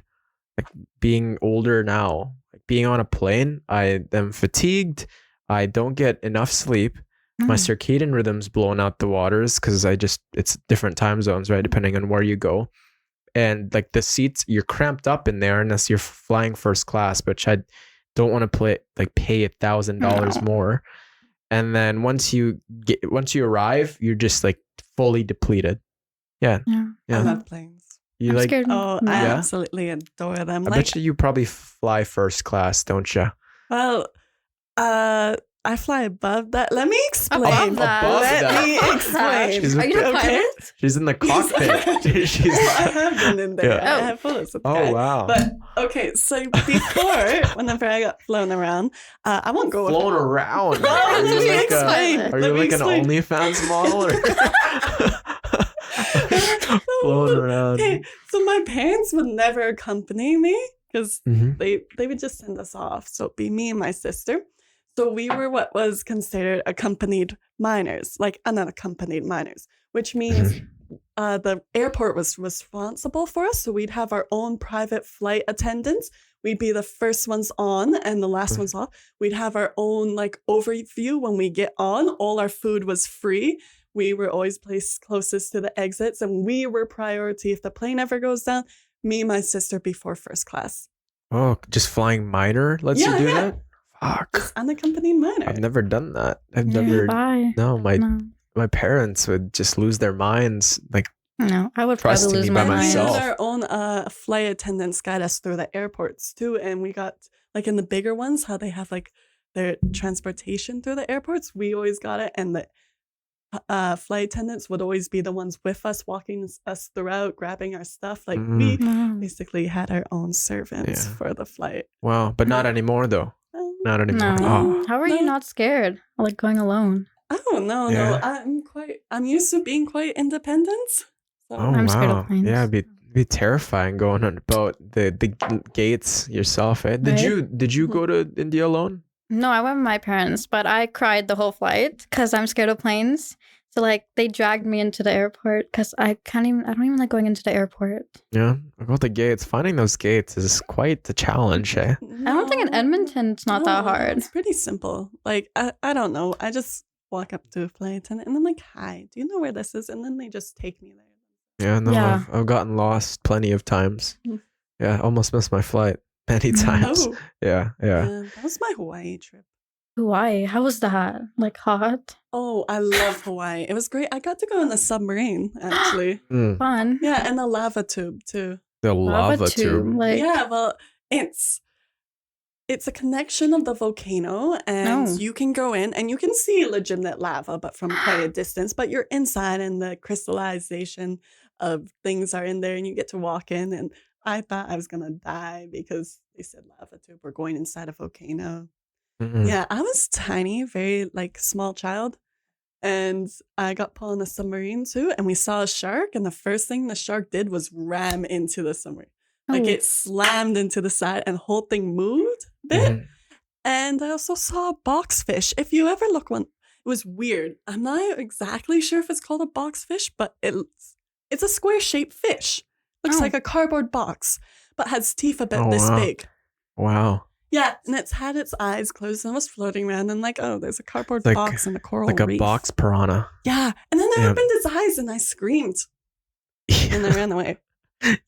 like being older now, like being on a plane, I am fatigued. I don't get enough sleep. My circadian rhythm's blown out the waters because it's different time zones, right? Depending on where you go. And like the seats, you're cramped up in there unless you're flying first class, which I don't want to pay $1,000 more. And then once you arrive, you're just like fully depleted. Yeah.
I love planes.
You like?
Scared.
Oh, I absolutely adore them.
I bet you probably fly first class, don't you?
Well, I fly above that. Let me explain.
Above that.
Let me explain.
Are you a pilot?
She's in the cockpit.
I have been in there.
Yeah.
I have photos of that.
Oh, wow.
But okay, so before, whenever I got flown around, I won't go
flown around.
No,
Are you
let me
like
explain.
are you like an OnlyFans model? Flown around.
Okay, so my parents would never accompany me because they would just send us off. So it'd be me and my sister. So we were what was considered accompanied minors, like unaccompanied minors, which means the airport was responsible for us. So we'd have our own private flight attendants. We'd be the first ones on and the last ones off. We'd have our own like overview when we get on. All our food was free. We were always placed closest to the exits, and we were priority if the plane ever goes down. Me and my sister before first class.
Oh, just flying minor lets you do that? Fuck.
Just unaccompanied minor.
I've never done that. My parents would just lose their minds. Like,
no, I would probably lose my mind.
We had our own flight attendants guide us through the airports too, and we got like in the bigger ones, how they have like their transportation through the airports. We always got it, and the flight attendants would always be the ones with us, walking us throughout, grabbing our stuff. Like we
Wow.
basically had our own servants
Yeah.
for the flight.
Wow, but not anymore though.
Um,
Not anymore.
No.
Oh,
How are you
No.
not scared? Like going alone?
Oh no,
Yeah.
I'm used to being quite independent. So
oh
I'm scared of
wow.
planes.
Yeah, it'd be terrifying going on about the gates yourself. Eh? Did
Right?
you go to India alone?
No, I went with my parents, but I cried the whole flight because I'm scared of planes. So like they dragged me into the airport because I don't even like going into the airport.
Yeah, about the gates. Finding those gates is quite the challenge. Eh?
I don't think in Edmonton it's not that hard.
It's pretty simple. Like I don't know. I just walk up to a flight attendant and I'm like, "Hi, do you know where this is?" And then they just take me there.
Yeah, no,
Yeah.
I've gotten lost plenty of times.
Mm.
Yeah, almost missed my flight many times.
Oh,
Yeah.
that was my Hawaii trip.
Hawaii, how was that? Like hot?
Oh, I love Hawaii. It was great. I got to go on a submarine, actually.
Mm,
Fun.
Yeah, and a lava tube too.
the lava tube.
Like
Yeah, well, it's a connection of the volcano, and
Oh.
you can go in and you can see legitimate lava, but from quite a distance. But you're inside, and the crystallization of things are in there, and you get to walk in. And I thought I was gonna die because they said lava tube. We're going inside a volcano.
Mm-mm.
Yeah, I was tiny, very like small child. And I got put on a submarine too, and we saw a shark. And the first thing the shark did was ram into the submarine. Like
Oh.
it slammed into the side, and the whole thing moved a bit.
Mhm.
And I also saw a boxfish. If you ever look one, it was weird. I'm not exactly sure if it's called a boxfish, but it's a square shaped fish. Looks
Oh.
like a cardboard box, but has teeth a bit
Oh,
this
wow.
big.
Wow.
Yeah, and it's had its eyes closed and was floating around, and like, oh, there's a cardboard
Like-
box in the coral
Like a
reef.
box piranha.
Yeah, and then I
Yeah.
opened its eyes and I screamed, and I ran away.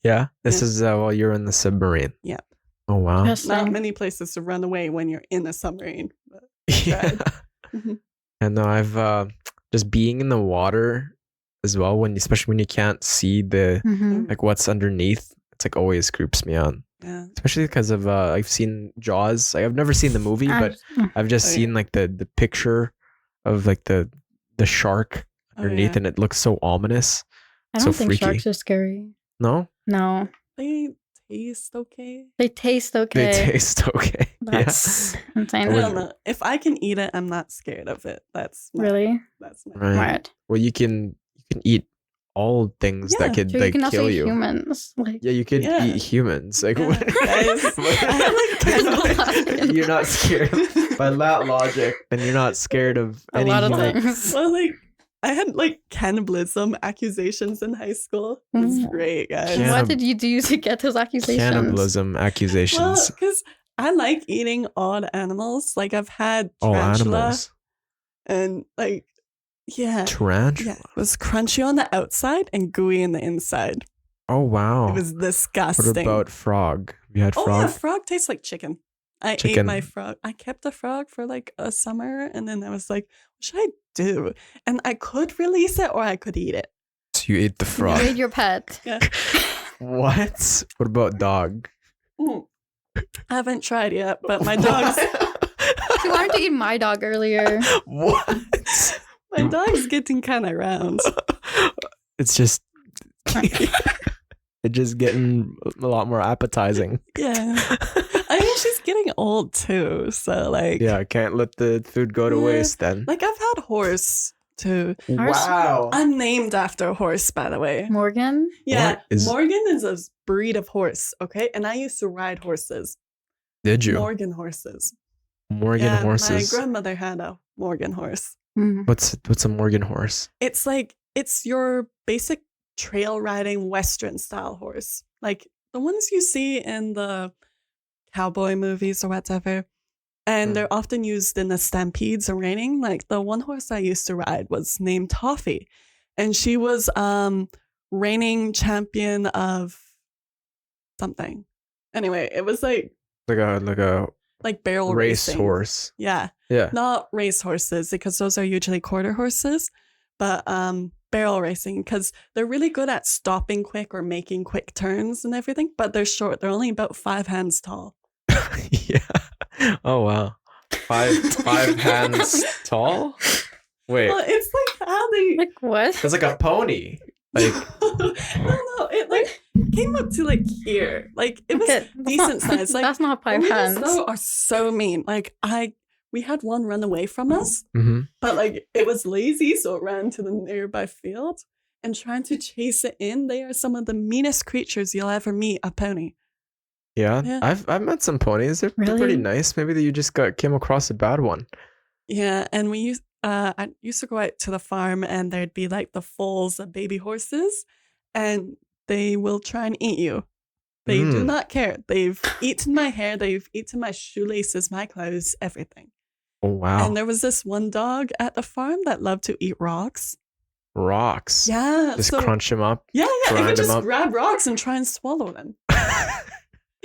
Yeah. This
Yeah.
is while you're in the submarine.
Yeah.
Oh wow.
Just
Not
saying.
many places to run away when you're in a submarine. But
Yeah.
Mhm.
And no, I've just being in the water as well, especially when you can't see the
Mhm.
like what's underneath. It's like always creeps me out.
yeah,
Especially because of I've seen Jaws. Like I've never seen the movie, but I've just
Oh, yeah.
seen like the picture of like the shark
Oh,
underneath,
yeah.
and it looks so ominous.
I
so
don't think
freaky.
sharks are scary.
No,
No,
They taste okay.
they taste okay.
they taste okay.
That's insane.
I
would-
don't know. If I can eat it, I'm not scared of it. That's
Really?
That's my
Right.
Right.
Well, you can eat all things
Yeah,
that could
So you
like
can also
kill
eat
you.
humans. Like
Yeah, you could
Yeah.
eat humans. Like
Yeah,
what?
guys.
You're not scared by that logic, then you're not scared of
a
any
lot of
human.
things.
Well, like I had like cannibalism accusations in high school. It was
Mm.
great, guys.
Yeah.
What did you do to get those accusations?
Cannibalism
Well,
accusations.
because I like eating odd animals. Like I've had
All
tarantula,
animals.
and like yeah,
Tarantula.
yeah, it was crunchy on the outside and gooey in the inside.
Oh wow.
It was
What
disgusting.
about frog? You had
Oh
frog?
yeah, frog tastes like chicken. I ate
Chicken.
my frog. I kept a frog for like a summer, and then I was like, what should I do? And I could release it or I could eat it.
So you ate the
You
frog.
ate your pet.
Yeah.
What? What about dog?
Mm. I haven't tried yet, but my dog's
She wanted to eat my dog earlier.
What?
my dog's getting kind of round.
It's just it's just getting a lot more appetizing.
Yeah. I mean, she's getting old too, so like
Yeah, I can't let the food go to
Yeah.
waste then.
Like I've had horse too.
Wow.
I'm named after a horse, by the way.
Morgan?
Yeah,
What is-
Morgan is a breed of horse. Okay, and I used to ride horses.
Did you?
Morgan horses.
Morgan
yeah,
horses.
My grandmother had a Morgan horse.
Mm.
What's a Morgan horse?
It's like it's your basic trail riding Western style horse, like the ones you see in the cowboy movies or whatever. And
Mm.
they're often used in the stampedes and reining. Like the one horse I used to ride was named Toffee, and she was reigning champion of something. Anyway, it was like
Like a
barrel
race
racing.
horse.
Yeah,
Yeah.
not race horses because those are usually quarter horses, but barrel racing because they're really good at stopping quick or making quick turns and everything. But they're short; they're only about 5 hands tall.
Yeah. Oh wow. Five hands tall. Wait,
Well, it's like how they.
Like what?
it's like a pony. Like
no, it like came up to like here. Like it was
Okay, that's
decent
not-
size. Like
that's not 5
ponies,
hands.
though, are so mean. Like we had one run away from us,
mhm.
but like it was lazy, so it ran to the nearby field and trying to chase it in. They are some of the meanest creatures you'll ever meet. A pony.
Yeah.
Yeah.
I've met some ponies. They're pretty
Really?
nice. Maybe that you just came across a bad one.
Yeah, and I used to go out to the farm and there'd be like the foals of baby horses and they will try and eat you. They do
Mm.
not care. They've eaten my hair, they've eaten my shoelaces, my clothes, everything.
Oh wow.
And there was this one dog at the farm that loved to eat rocks.
Rocks.
Yeah.
Just
so,
crunch them up.
Yeah, it
grind
would
'em
just
up.
grab rocks and try and swallow them.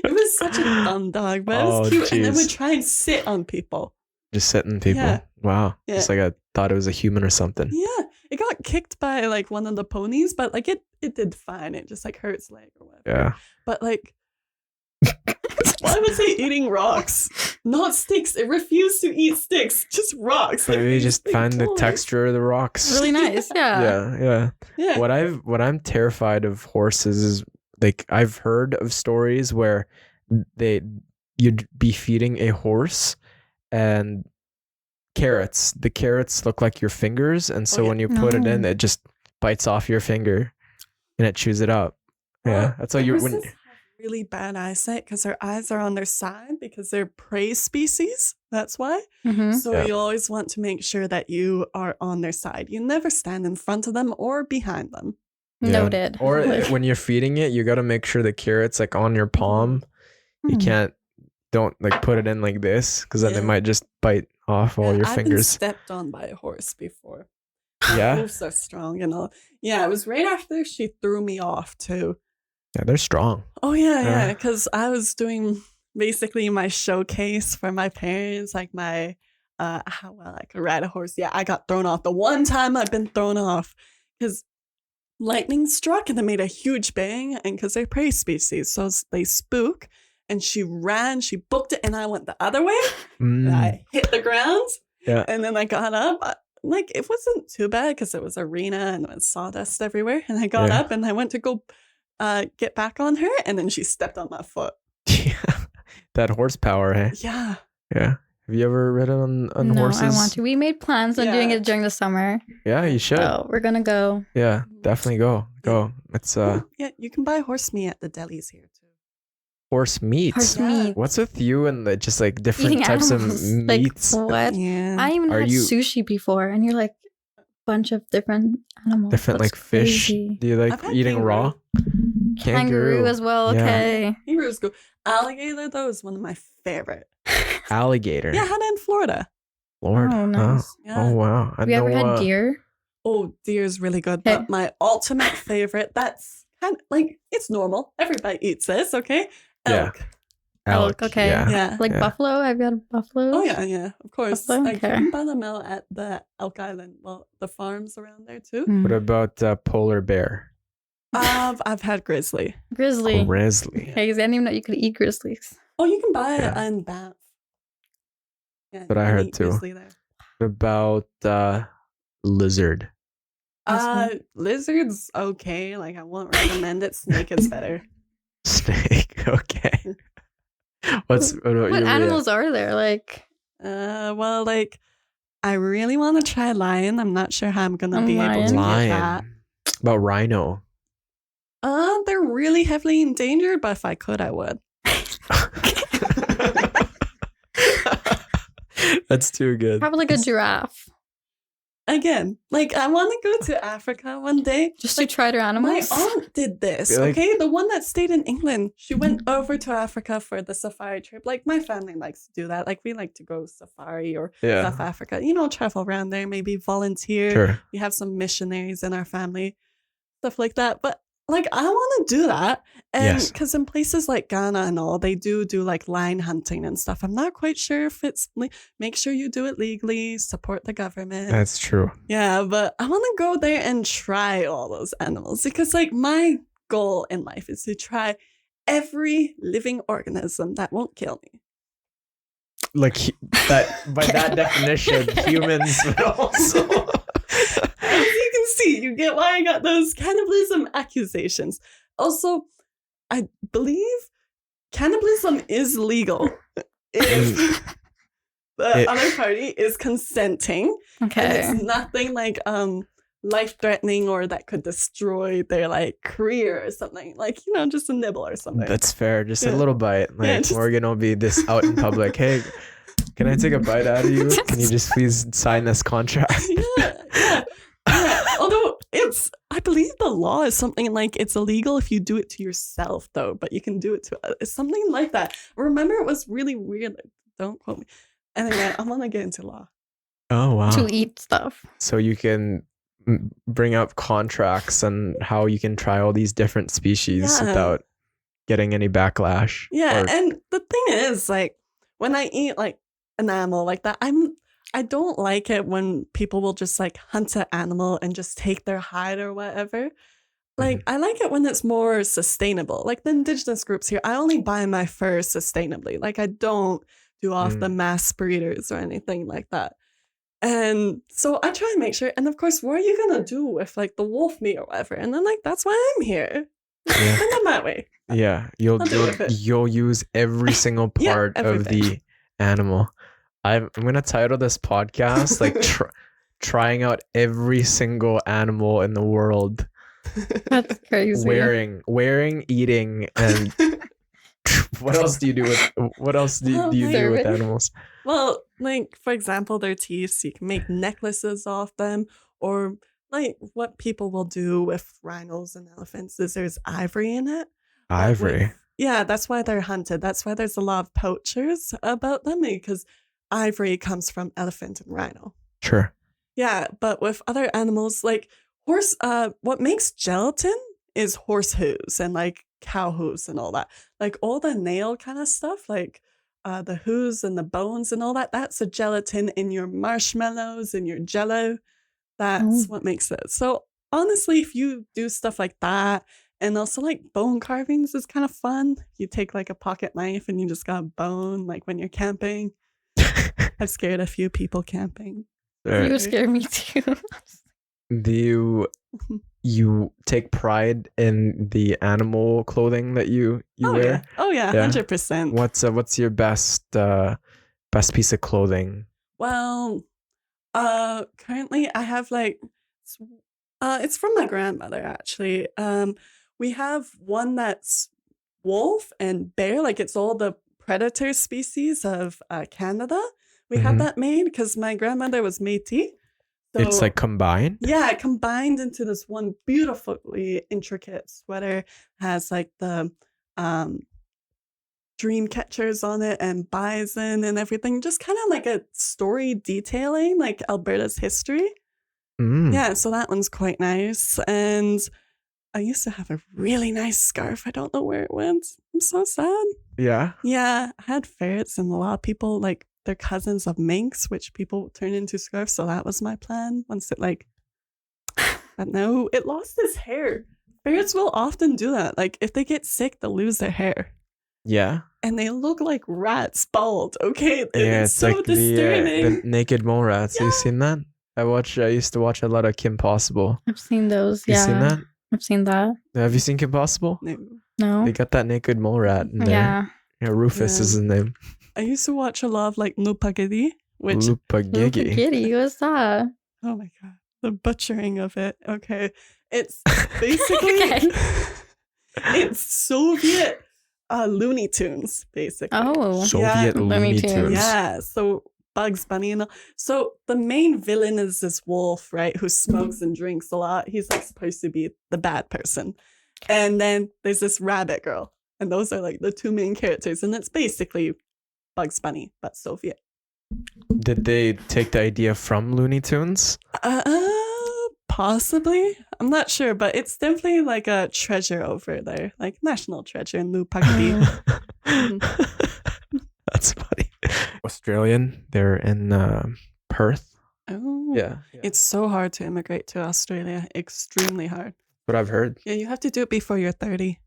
It was such a dumb dog, but it was
Oh,
cute. And then
jeez.
would try and sit on people.
Just sitting people.
Yeah.
Wow.
Yeah.
Just like I thought it was a human or something.
Yeah, it got kicked by like one of the ponies, but like it did fine. It just like hurt its leg or whatever.
Yeah.
But like, why was it eating rocks? Not sticks. It refused to eat sticks, just rocks. Like
Maybe
these
just
big
find the
toys.
texture of the rocks.
Really nice. Yeah.
Yeah.
Yeah.
What I'm terrified of horses is like I've heard of stories where you'd be feeding a horse and carrots. The carrots look like your fingers, and so
Oh, yeah.
when you put it in,
No.
it just bites off your finger and it chews it up. Yeah, that's how you
Horses
when
have really bad eyesight because their eyes are on their side because they're prey species. That's why.
Mm-hmm.
So
Yeah.
you always want to make sure that you are on their side. You never stand in front of them or behind them.
Yeah.
Noted.
Or
Like,
when you're feeding it, you got to make sure the carrot's like on your palm. You
hmm.
don't like put it in like this because then
Yeah.
it might just bite off all
Yeah,
your
I've been
fingers.
stepped on by a horse before.
Yeah,
They're so strong and all. Yeah, it was right after she threw me off too.
yeah, they're strong.
Oh yeah,
Yeah.
yeah. Because I was doing basically my showcase for my parents, like my how well I could ride a horse. Yeah, I got thrown off. The one time I've been thrown off because lightning struck and it made a huge bang, and because they're prey species, so they spook. And she ran, she booked it, and I went the other way. And
Mm,
I hit the ground.
Yeah.
And then I got up. Like, it wasn't too bad because it was arena and there was sawdust everywhere. And I got
Yeah.
up and I went to go get back on her. And then she stepped on my foot.
yeah. That horsepower, hey?
Yeah.
Yeah. Have you ever ridden on
No,
horses?
I want to. We made plans on doing
Yeah.
it during the summer.
Yeah, you should.
So we're gonna go.
Yeah, definitely go. Go. It's
Yeah, you can buy horse meat at the delis here too.
horse meat.
Horse
Yeah.
meat.
What's with you and the just like different
Eating
types
animals.
of meats?
Like what?
Yeah.
I even
Are
had
you-
sushi before, and you're like a bunch of different animals.
Different
That's
like fish.
crazy.
Do you like
I've had
eating raw?
Kangaroo as well.
Yeah.
Okay.
Kangaroos go. Alligator, though, is one of my favorite.
Alligator.
Yeah, I had it in Florida.
Lord.
Oh, nice.
Yeah.
Oh wow. I
Have you ever
know,
had deer?
Oh, deer's really good.
Okay.
But my ultimate favorite, that's kind of like, it's normal. Everybody eats this, okay?
Yeah.
Elk.
Elk, okay.
Yeah.
Yeah.
Like
Yeah.
buffalo? Have you had buffalo?
Oh, yeah, yeah. Of course.
Buffalo?
Like, you
Okay.
can buy them out at the Elk Island. Well, the farms around there, too.
Hmm.
What about polar bear?
I've had grizzly.
Grizzly.
Grizzly.
Okay, 'cause I didn't even know you could eat grizzlies.
Oh, you can buy it
Yeah.
in Banff. Yeah,
But
you
I
can
heard
eat
too.
grizzly there.
What about lizard?
Lizard's okay. Like, I won't recommend it. Snake is better.
Snake. Okay. What about you,
What
Rhea?
animals are there? Like,
Well, like, I really want to try lion. I'm not sure how I'm gonna
A
be able to
lion?
get that.
Lion. About rhino.
They're really heavily endangered, but if I could, I would.
That's too good.
probably like a giraffe.
Again, like, I want to go to Africa one day.
Just
Like,
to try their
my
animals.
aunt did this,
Feel like-
okay? The one that stayed in England. She went over to Africa for the safari trip. Like, my family likes to do that. Like, we like to go safari or
Yeah.
South Africa. You know, travel around there, maybe volunteer.
Sure.
We have some missionaries in our family, stuff like that. But like, I want to do that. And
Yes.
because in places like Ghana and all, they do like lion hunting and stuff. I'm not quite sure if it's make sure you do it legally, support the government.
That's true.
Yeah, but I want to go there and try all those animals because like my goal in life is to try every living organism that won't kill me.
Like that by that definition, humans would also.
As you can see, you get why I got those cannibalism accusations. Also, I believe cannibalism is legal if the other party is consenting.
Okay.
And it's nothing like life-threatening or that could destroy their like career or something. Like, just a nibble or something.
That's fair. Just a little bite. Like
just...
Morgan will be this out in public. Hey, can I take a bite out of you? Can you just please sign this contract?
Yeah. Although I believe the law is something like it's illegal if you do it to yourself, though, but you can do it to it's something like that. Remember, it was really weird. Don't quote me. Anyway, I want to get into law.
Oh wow.
To eat stuff.
So you can bring up contracts and how you can try all these different species without getting any backlash.
Yeah, and the thing is, like, when I eat like an animal like that, I don't like it when people will just like hunt an animal and just take their hide or whatever. Like, I like it when it's more sustainable. Like the indigenous groups here, I only buy my fur sustainably. Like I don't do off the mass breeders or anything like that. And so I try and make sure. And of course, what are you going to do with like the wolf meat or whatever? And then like, that's why I'm here. Yeah. And then that way.
Yeah. You'll use every single part of the animal. I'm going to title this podcast like trying out every single animal in the world.
That's crazy.
Wearing, eating, and what else do you do with animals?
Well, like for example, their teeth, you can make necklaces off them, or like what people will do with rhinos and elephants is there's ivory in it.
Ivory.
Yeah, that's why they're hunted. That's why there's a lot of poachers about them, because ivory comes from elephant and rhino.
Sure.
Yeah, but with other animals like horse, what makes gelatin is horse hooves and like cow hooves and all that. Like all the nail kind of stuff, like the hooves and the bones and all that, that's the gelatin in your marshmallows and your jello. That's what makes it. So honestly, if you do stuff like that, and also like bone carvings is kind of fun. You take like a pocket knife and you just got a bone, like when you're camping. I've scared a few people camping.
You scare me too.
Do you take pride in the animal clothing that you wear?
Yeah. Oh yeah, 100%.
What's your best piece of clothing?
Well, currently I have like it's from my grandmother actually. We have one that's wolf and bear, like it's all the predator species of Canada. We have that made because my grandmother was Métis. So,
it's like combined?
Yeah, combined into this one beautifully intricate sweater. Has like the dream catchers on it and bison and everything. Just kind of like a story detailing like Alberta's history. Yeah, so that one's quite nice. And I used to have a really nice scarf. I don't know where it went. I'm so sad.
Yeah?
Yeah, I had ferrets and a lot of people like they're cousins of minks, which people turn into scarves. So that was my plan. Once it like, but no, it lost its hair. Ferrets will often do that. Like if they get sick, they'll lose their hair.
Yeah.
And they look like rats bald. Okay.
Yeah,
it's so
like
disturbing.
the naked mole rats. Yeah. You seen that? I used to watch a lot of Kim Possible.
I've seen those.
You seen that?
I've seen that.
Have you seen Kim Possible?
No.
They got that naked mole rat in there. Yeah, Rufus is his name.
I used to watch a lot of like Lupagidi, which
Lupagidi, what's that?
Oh my god, the butchering of it. Okay, it's basically it's Soviet Looney Tunes, basically.
Oh,
Soviet Looney Tunes.
Yeah, so Bugs Bunny and all. So the main villain is this wolf, right, who smokes and drinks a lot. He's like supposed to be the bad person, and then there's this rabbit girl. And those are like the two main characters. And it's basically Bugs Bunny, but Soviet.
Did they take the idea from Looney Tunes?
Possibly. I'm not sure, but it's definitely like a treasure over there. Like national treasure in Lupagidi.
That's funny. Australian, they're in Perth.
Oh.
Yeah.
It's so hard to immigrate to Australia. Extremely hard.
What I've heard.
Yeah, you have to do it before you're 30.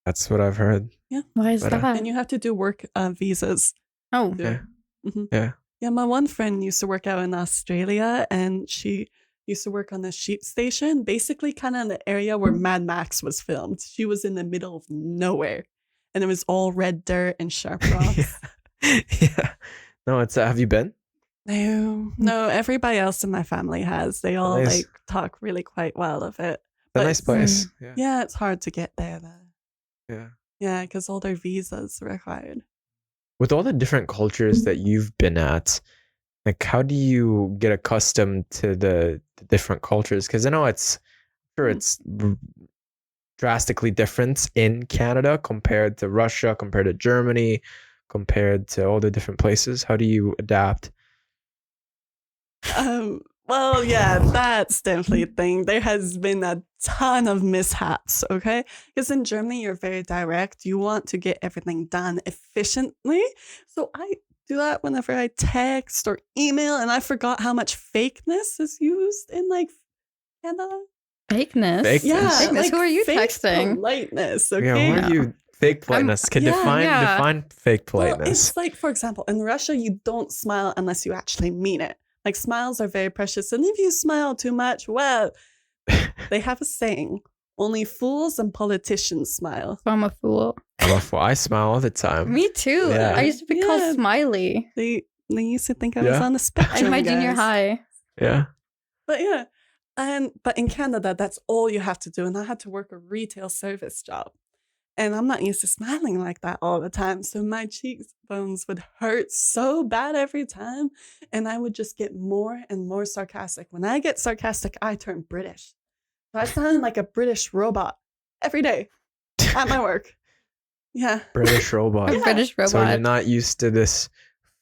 That's what I've heard.
Why is
But,
that?
And you have to do work visas.
Oh,
Okay.
Mhm.
Yeah.
Yeah, my one friend used to work out in Australia, and she used to work on the sheep station, basically kind of in the area where Mad Max was filmed. She was in the middle of nowhere, and it was all red dirt and sharp rocks.
Yeah. No, it's have you been?
No, everybody else in my family has. They all
Nice.
like talk really quite well of it.
It's a
But
nice place.
yeah, it's hard to get there though.
Yeah.
Yeah, because all their visas required.
With all the different cultures that you've been at, like how do you get accustomed to the different cultures? Because I know it's drastically different in Canada compared to Russia, compared to Germany, compared to all the different places. How do you adapt?
Well, yeah, that's definitely a thing. There has been a ton of mishaps, okay? Because in Germany, you're very direct. You want to get everything done efficiently. So I do that whenever I text or email, and I forgot how much fakeness is used in like Canada.
fakeness.
Fakeness?
Yeah,
Fakeness.
like
Who are you
fake
texting?
Politeness, okay?
Yeah, what are you fake politeness? Can
yeah,
define fake
Well,
politeness.
it's like, for example, in Russia, you don't smile unless you actually mean it. Like, smiles are very precious. And if you smile too much, well, they have a saying, only fools and politicians smile.
I'm a fool.
I smile all the time.
Me too.
Yeah.
I used to be
Yeah.
called Smiley
They used to think I was
Yeah.
on the spectrum,
in my junior
guys.
high.
Yeah.
But yeah, but in Canada, that's all you have to do. And I had to work a retail service job. And I'm not used to smiling like that all the time. So my cheekbones would hurt so bad every time. And I would just get more and more sarcastic. When I get sarcastic, I turn British. So I sound like a British robot every day at my work. Yeah.
British robot.
A British robot.
So you're not used to this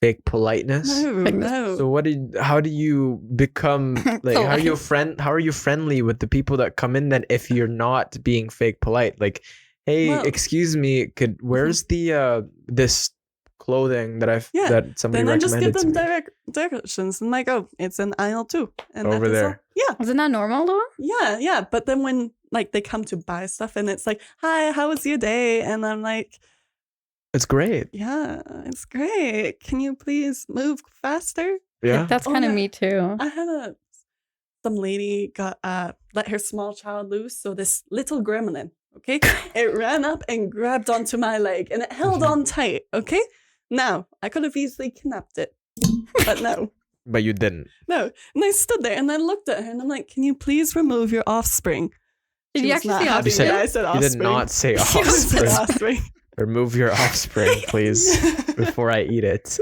fake politeness.
No.
So how do you become like how are you friendly with the people that come in then if you're not being fake polite? Like, hey,
Well-
excuse me, where's the this clothing that somebody
Then I just
recommended
give
to
them
me?
directions and like, oh, it's in aisle 2. And
Over
that is
there.
all. Yeah.
Is it not normal though?
Yeah. But then when like they come to buy stuff and it's like, hi, how was your day? And I'm like,
It's great.
yeah, it's great. Can you please move faster?
Yeah.
That's
Oh,
kind of
yeah.
me too.
I had some lady got let her small child loose. So this little gremlin, okay, it ran up and grabbed onto my leg and it held on tight. Okay, now I could have easily kidnapped it, but no.
But you didn't.
No. And I stood there and I looked at her and I'm like, can you please remove your offspring?
Did
She
you
was
actually
not
say
happy
offspring?
that I said
You
offspring.
did not say
I said
offspring.
offspring.
Remove your offspring, please, before I eat it.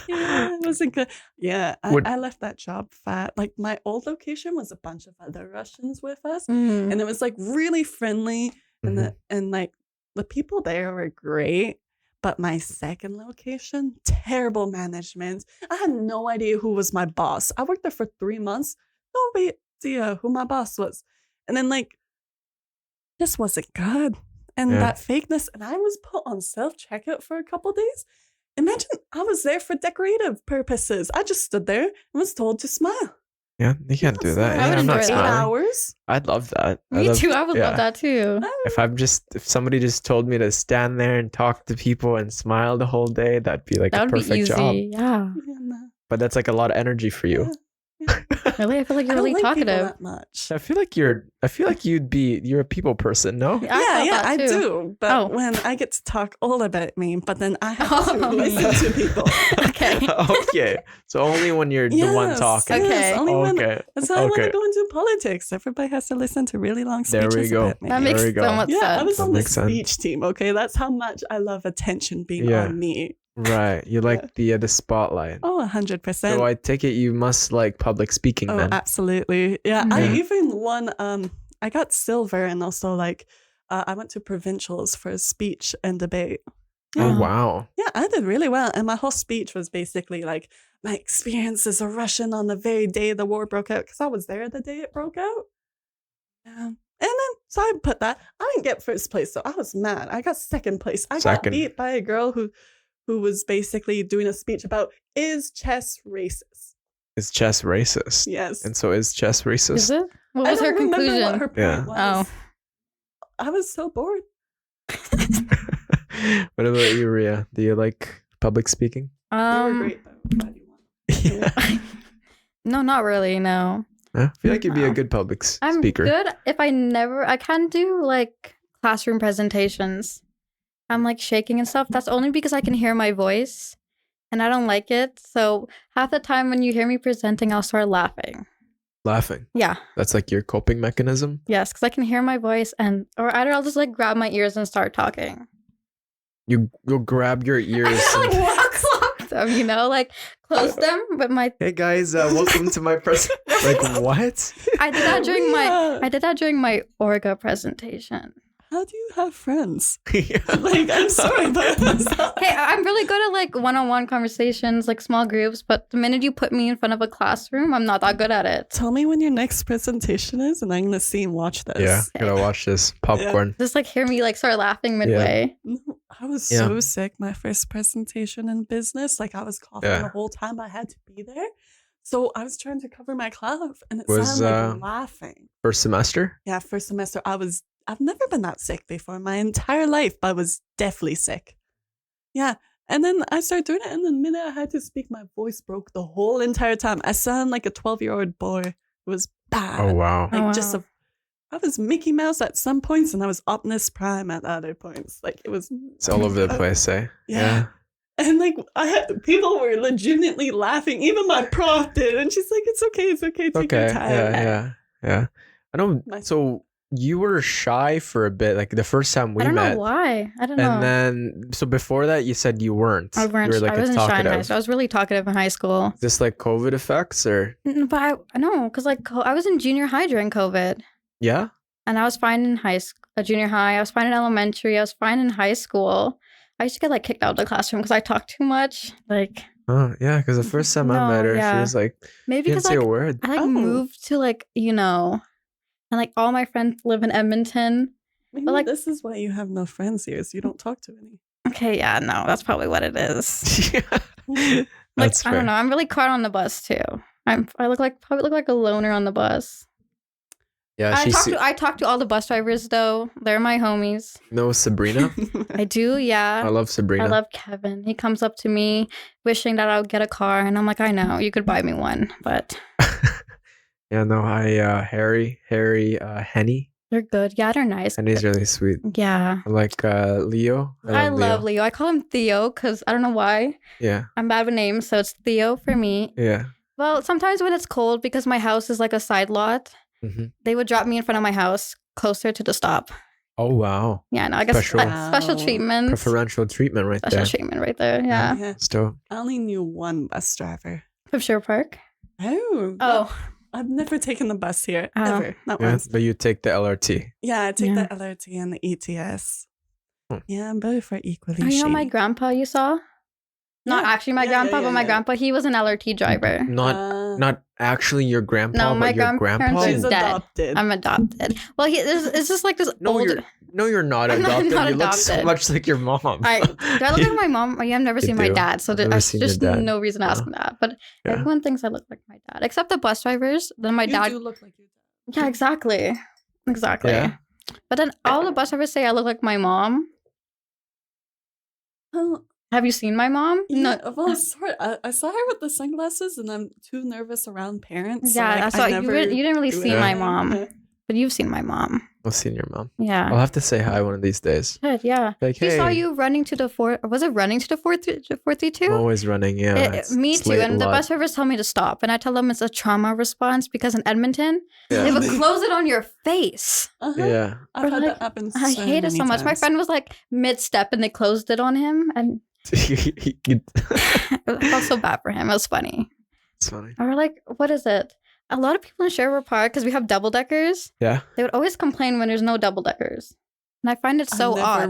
Yeah, it wasn't good. Yeah,
Would-
I left that job fat. Like my old location was a bunch of other Russians with us,
Mm.
and it was like really friendly, and
Mhm.
and like the people there were great. But my second location, terrible management. I had no idea who was my boss. I worked there for 3 months, no idea who my boss was, and then like this wasn't good. And
Yeah.
that fakeness, and I was put on self-checkout for a couple days. Imagine I was there for decorative purposes. I just stood there and was told to smile.
Yeah, you can't do that.
I
Yeah,
would
I'm not
enjoy that.
8
smiling.
hours.
I'd love that.
Me too. I would
yeah.
love that too.
If somebody just told me to stand there and talk to people and smile the whole day, that'd be like
That
a
would be
perfect
easy.
job.
Yeah.
Yeah, no.
But that's like a lot of energy for you.
Really, I feel like
I
you're
don't
really
like people
talkative.
that much.
I feel like you're a people person, no?
I thought that
I
too.
do. But
Oh.
when I get to talk all about me, but then I have
Oh.
to listen to people.
Okay.
Okay. So only when you're the one
Yes,
talking.
Okay.
Only when,
Okay.
that's why I want
Okay.
to go into politics. Everybody has to listen to really long
There
speeches
we go.
about me.
That makes
There we go.
so much
Yeah, I
sense.
was
That
on the
makes sense.
speech team. Okay, that's how much I love attention being
Yeah.
on me.
Right. You like the spotlight.
Oh, 100%.
So I take it you must like public speaking
Oh,
then.
absolutely. Yeah, I
Yeah.
even won. I got silver, and also like, I went to provincials for a speech and debate.
Oh
Yeah.
wow.
Yeah, I did really well, and my whole speech was basically like my experience as a Russian on the very day the war broke out, because I was there the day it broke out. Yeah. And then, so I put that. I didn't get first place, so I was mad. I got second place. I
Second.
got beat by a girl who was basically doing a speech about, is chess racist?
is chess racist?
Yes.
And so is chess
Is
racist?
it? What
I
was her
don't remember
conclusion?
what her point
Yeah.
was. I was so bored.
What about you, Ria? Do you like public speaking?
You were great though. Glad you won.
Yeah.
No, not really. No,
I feel like you'd be a
No.
good public
I'm
speaker.
good. If I can do like classroom presentations. I'm like shaking and stuff. That's only because I can hear my voice, and I don't like it. So half the time when you hear me presenting, I'll start laughing.
Laughing.
Yeah.
That's like your coping mechanism.
Yes, because I can hear my voice, or either I'll just like grab my ears and start talking.
You'll grab your ears.
Like
and-
walk them, you know, like close them. But my
Hey guys, welcome to my like what?
I did that during my
Rhea,
I did that during my Orga presentation.
How do you have friends?
Yeah.
Like, I'm sorry, but
Hey, I'm really good at like one-on-one conversations, like small groups. But the minute you put me in front of a classroom, I'm not that good at it.
tell me when your next presentation is, and I'm gonna see and watch this.
Yeah, gotta watch this popcorn.
Just like hear me like start laughing midway.
No, I was
Yeah.
so sick my first presentation in business. Like I was coughing
Yeah.
the whole time I had to be there. So I was trying to cover my cough and it
Was,
sounded like laughing.
First semester?
Yeah, first semester I've never been that sick before my entire life, but I was definitely sick. Yeah. And then I started doing it, and the minute I had to speak, my voice broke the whole entire time. I sound like a 12-year-old boy. It was bad.
Oh wow.
Like
Oh, wow.
I was Mickey Mouse at some points, and I was Optimus Prime at other points. Like it was.
It's all over the place, eh?
Yeah. And like people were legitimately laughing. Even my prof did, and she's like, "It's okay, take
Okay.
your time."
Yeah. I don't.
My-
So you were shy for a bit, like the first time we
I don't
met,
know why. I don't know.
and then so before that, you said you weren't.
I
You
weren't.
were like
I
a
wasn't shy in high
talkative.
school. I was really talkative in high school.
Is this like COVID effects or
But I know because like I was in junior high during COVID,
yeah?
and I was fine in junior high. I was fine in elementary. I was fine in high school. I used to get like kicked out of the classroom because I talked too much. Like
Oh yeah, because the first time I
No,
met her, she
yeah.
was like,
maybe
didn't
because
say
like
a word.
I like
Oh.
moved to like and like all my friends live in Edmonton.
Maybe
But, like-
this is why you have no friends here. Is you don't talk to any.
Okay, yeah, no, that's probably what it is.
Yeah.
Like
That's
I
fair.
don't know. I'm really quiet on the bus too. I probably look like a loner on the bus.
Yeah,
I talk to all the bus drivers though. They're my homies.
no Sabrina.
I do, yeah.
I love Sabrina.
I love Kevin. He comes up to me wishing that I would get a car, and I'm like, I know you could buy me one, but
Yeah, no, Harry, Henny.
they're good. Yeah, they're nice.
Henny's really sweet.
Yeah,
I like Leo.
I love
Leo.
Leo. I call him Theo because I don't know why.
Yeah,
I'm bad with names, so it's Theo for me.
yeah.
Well, sometimes when it's cold, because my house is like a side lot,
hmm
they would drop me in front of my house closer to the stop.
Oh wow,
Yeah, no, I guess
Special-
special
Wow.
treatment.
preferential treatment right
Special
there.
treatment right there. Yeah.
Yeah.
It's dope.
I only knew one bus driver.
From Sherwood Park.
Oh.
Oh,
I've never taken the bus here.
Oh.
Ever. Not
Yeah,
once.
but you take the LRT.
Yeah, I take
Yeah.
the LRT and the ETS.
Hmm.
Yeah, both are equally
you know my
shady.
grandpa you saw? Not
Yeah.
actually my
Yeah,
grandpa,
yeah,
but
yeah,
my
yeah.
grandpa, he was an LRT driver.
Not actually your grandpa,
No,
but
my
your
grandparents
grandpa.
are
She's
dead.
adopted.
I'm adopted. Well, it's just like this
No,
old.
you're not
I'm
adopted.
not
you look so
adopted.
much like your mom.
Do I look like my mom? Yeah, I've never
You
seen my
do.
dad, so
I've
there's
never seen your
just
dad.
no reason to ask
No.
that. But
Yeah.
everyone thinks I look like my dad, except the bus drivers. Then my
You
dad.
do look like your dad.
Yeah, exactly.
Yeah.
But then all the bus drivers say I look like my mom.
Oh,
Have you seen my mom?
yeah, well, sort. I saw her with the sunglasses, and I'm too nervous around parents. so,
Yeah,
like,
I saw you. You didn't really
do
see my
anything.
mom, but you've seen my mom.
I've seen your mom.
Yeah.
I'll have to say hi one of these days.
Good. Yeah.
Like,
She
hey,
saw you running to the four. Was it running to the 432?
I'm always running. Yeah,
Me
it's
too.
late a
And the
lot.
bus drivers tell me to stop, and I tell them it's a trauma response because in Edmonton
Yeah.
they would close it on your face.
Uh-huh.
Yeah.
I've
But,
had
like,
that happen.
I hate it so much. My friend was like mid-step, and they closed it on him, and
It's
I felt so bad for him. It was funny.
funny.
I was like, what is it? A lot of people in Sherwood Park, because we have double deckers,
Yeah.
they would always complain when there's no double deckers, and I find it so odd.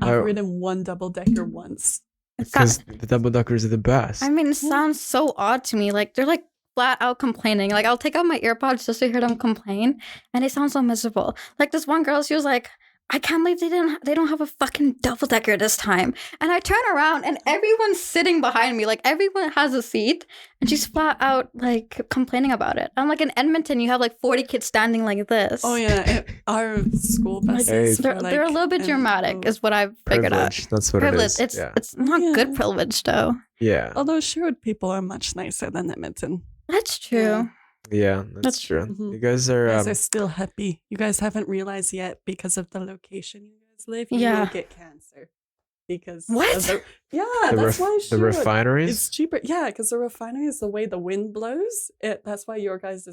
I've ridden one double decker once.
It's
Because
not-
the double duckers are the best.
I mean, it sounds so odd to me. Like they're like flat out complaining. Like I'll take out my earpods just to hear them complain, and they sound so miserable. Like this one girl, she was like, I can't believe they don't have a fucking double decker this time. And I turn around and everyone's sitting behind me. Like everyone has a seat and she's flat out like complaining about it. I'm like, in Edmonton, you have like 40 kids standing like this.
Oh yeah, our school buses.
They're a little bit dramatic, is what I've figured out.
Privilege. That's what
Privilege.
it is.
It's not good privilege though.
Yeah.
Although Sherwood people are much nicer than Edmonton.
That's true.
Yeah, that's true.
Mhm.
You guys are.
You guys are still happy. You guys haven't realized yet because of the location you guys live. You
Yeah.
will get cancer because
What?
of that's why
the
Sherwood,
refineries.
it's cheaper. Yeah, because the refinery is the way the wind blows. That's why your guys'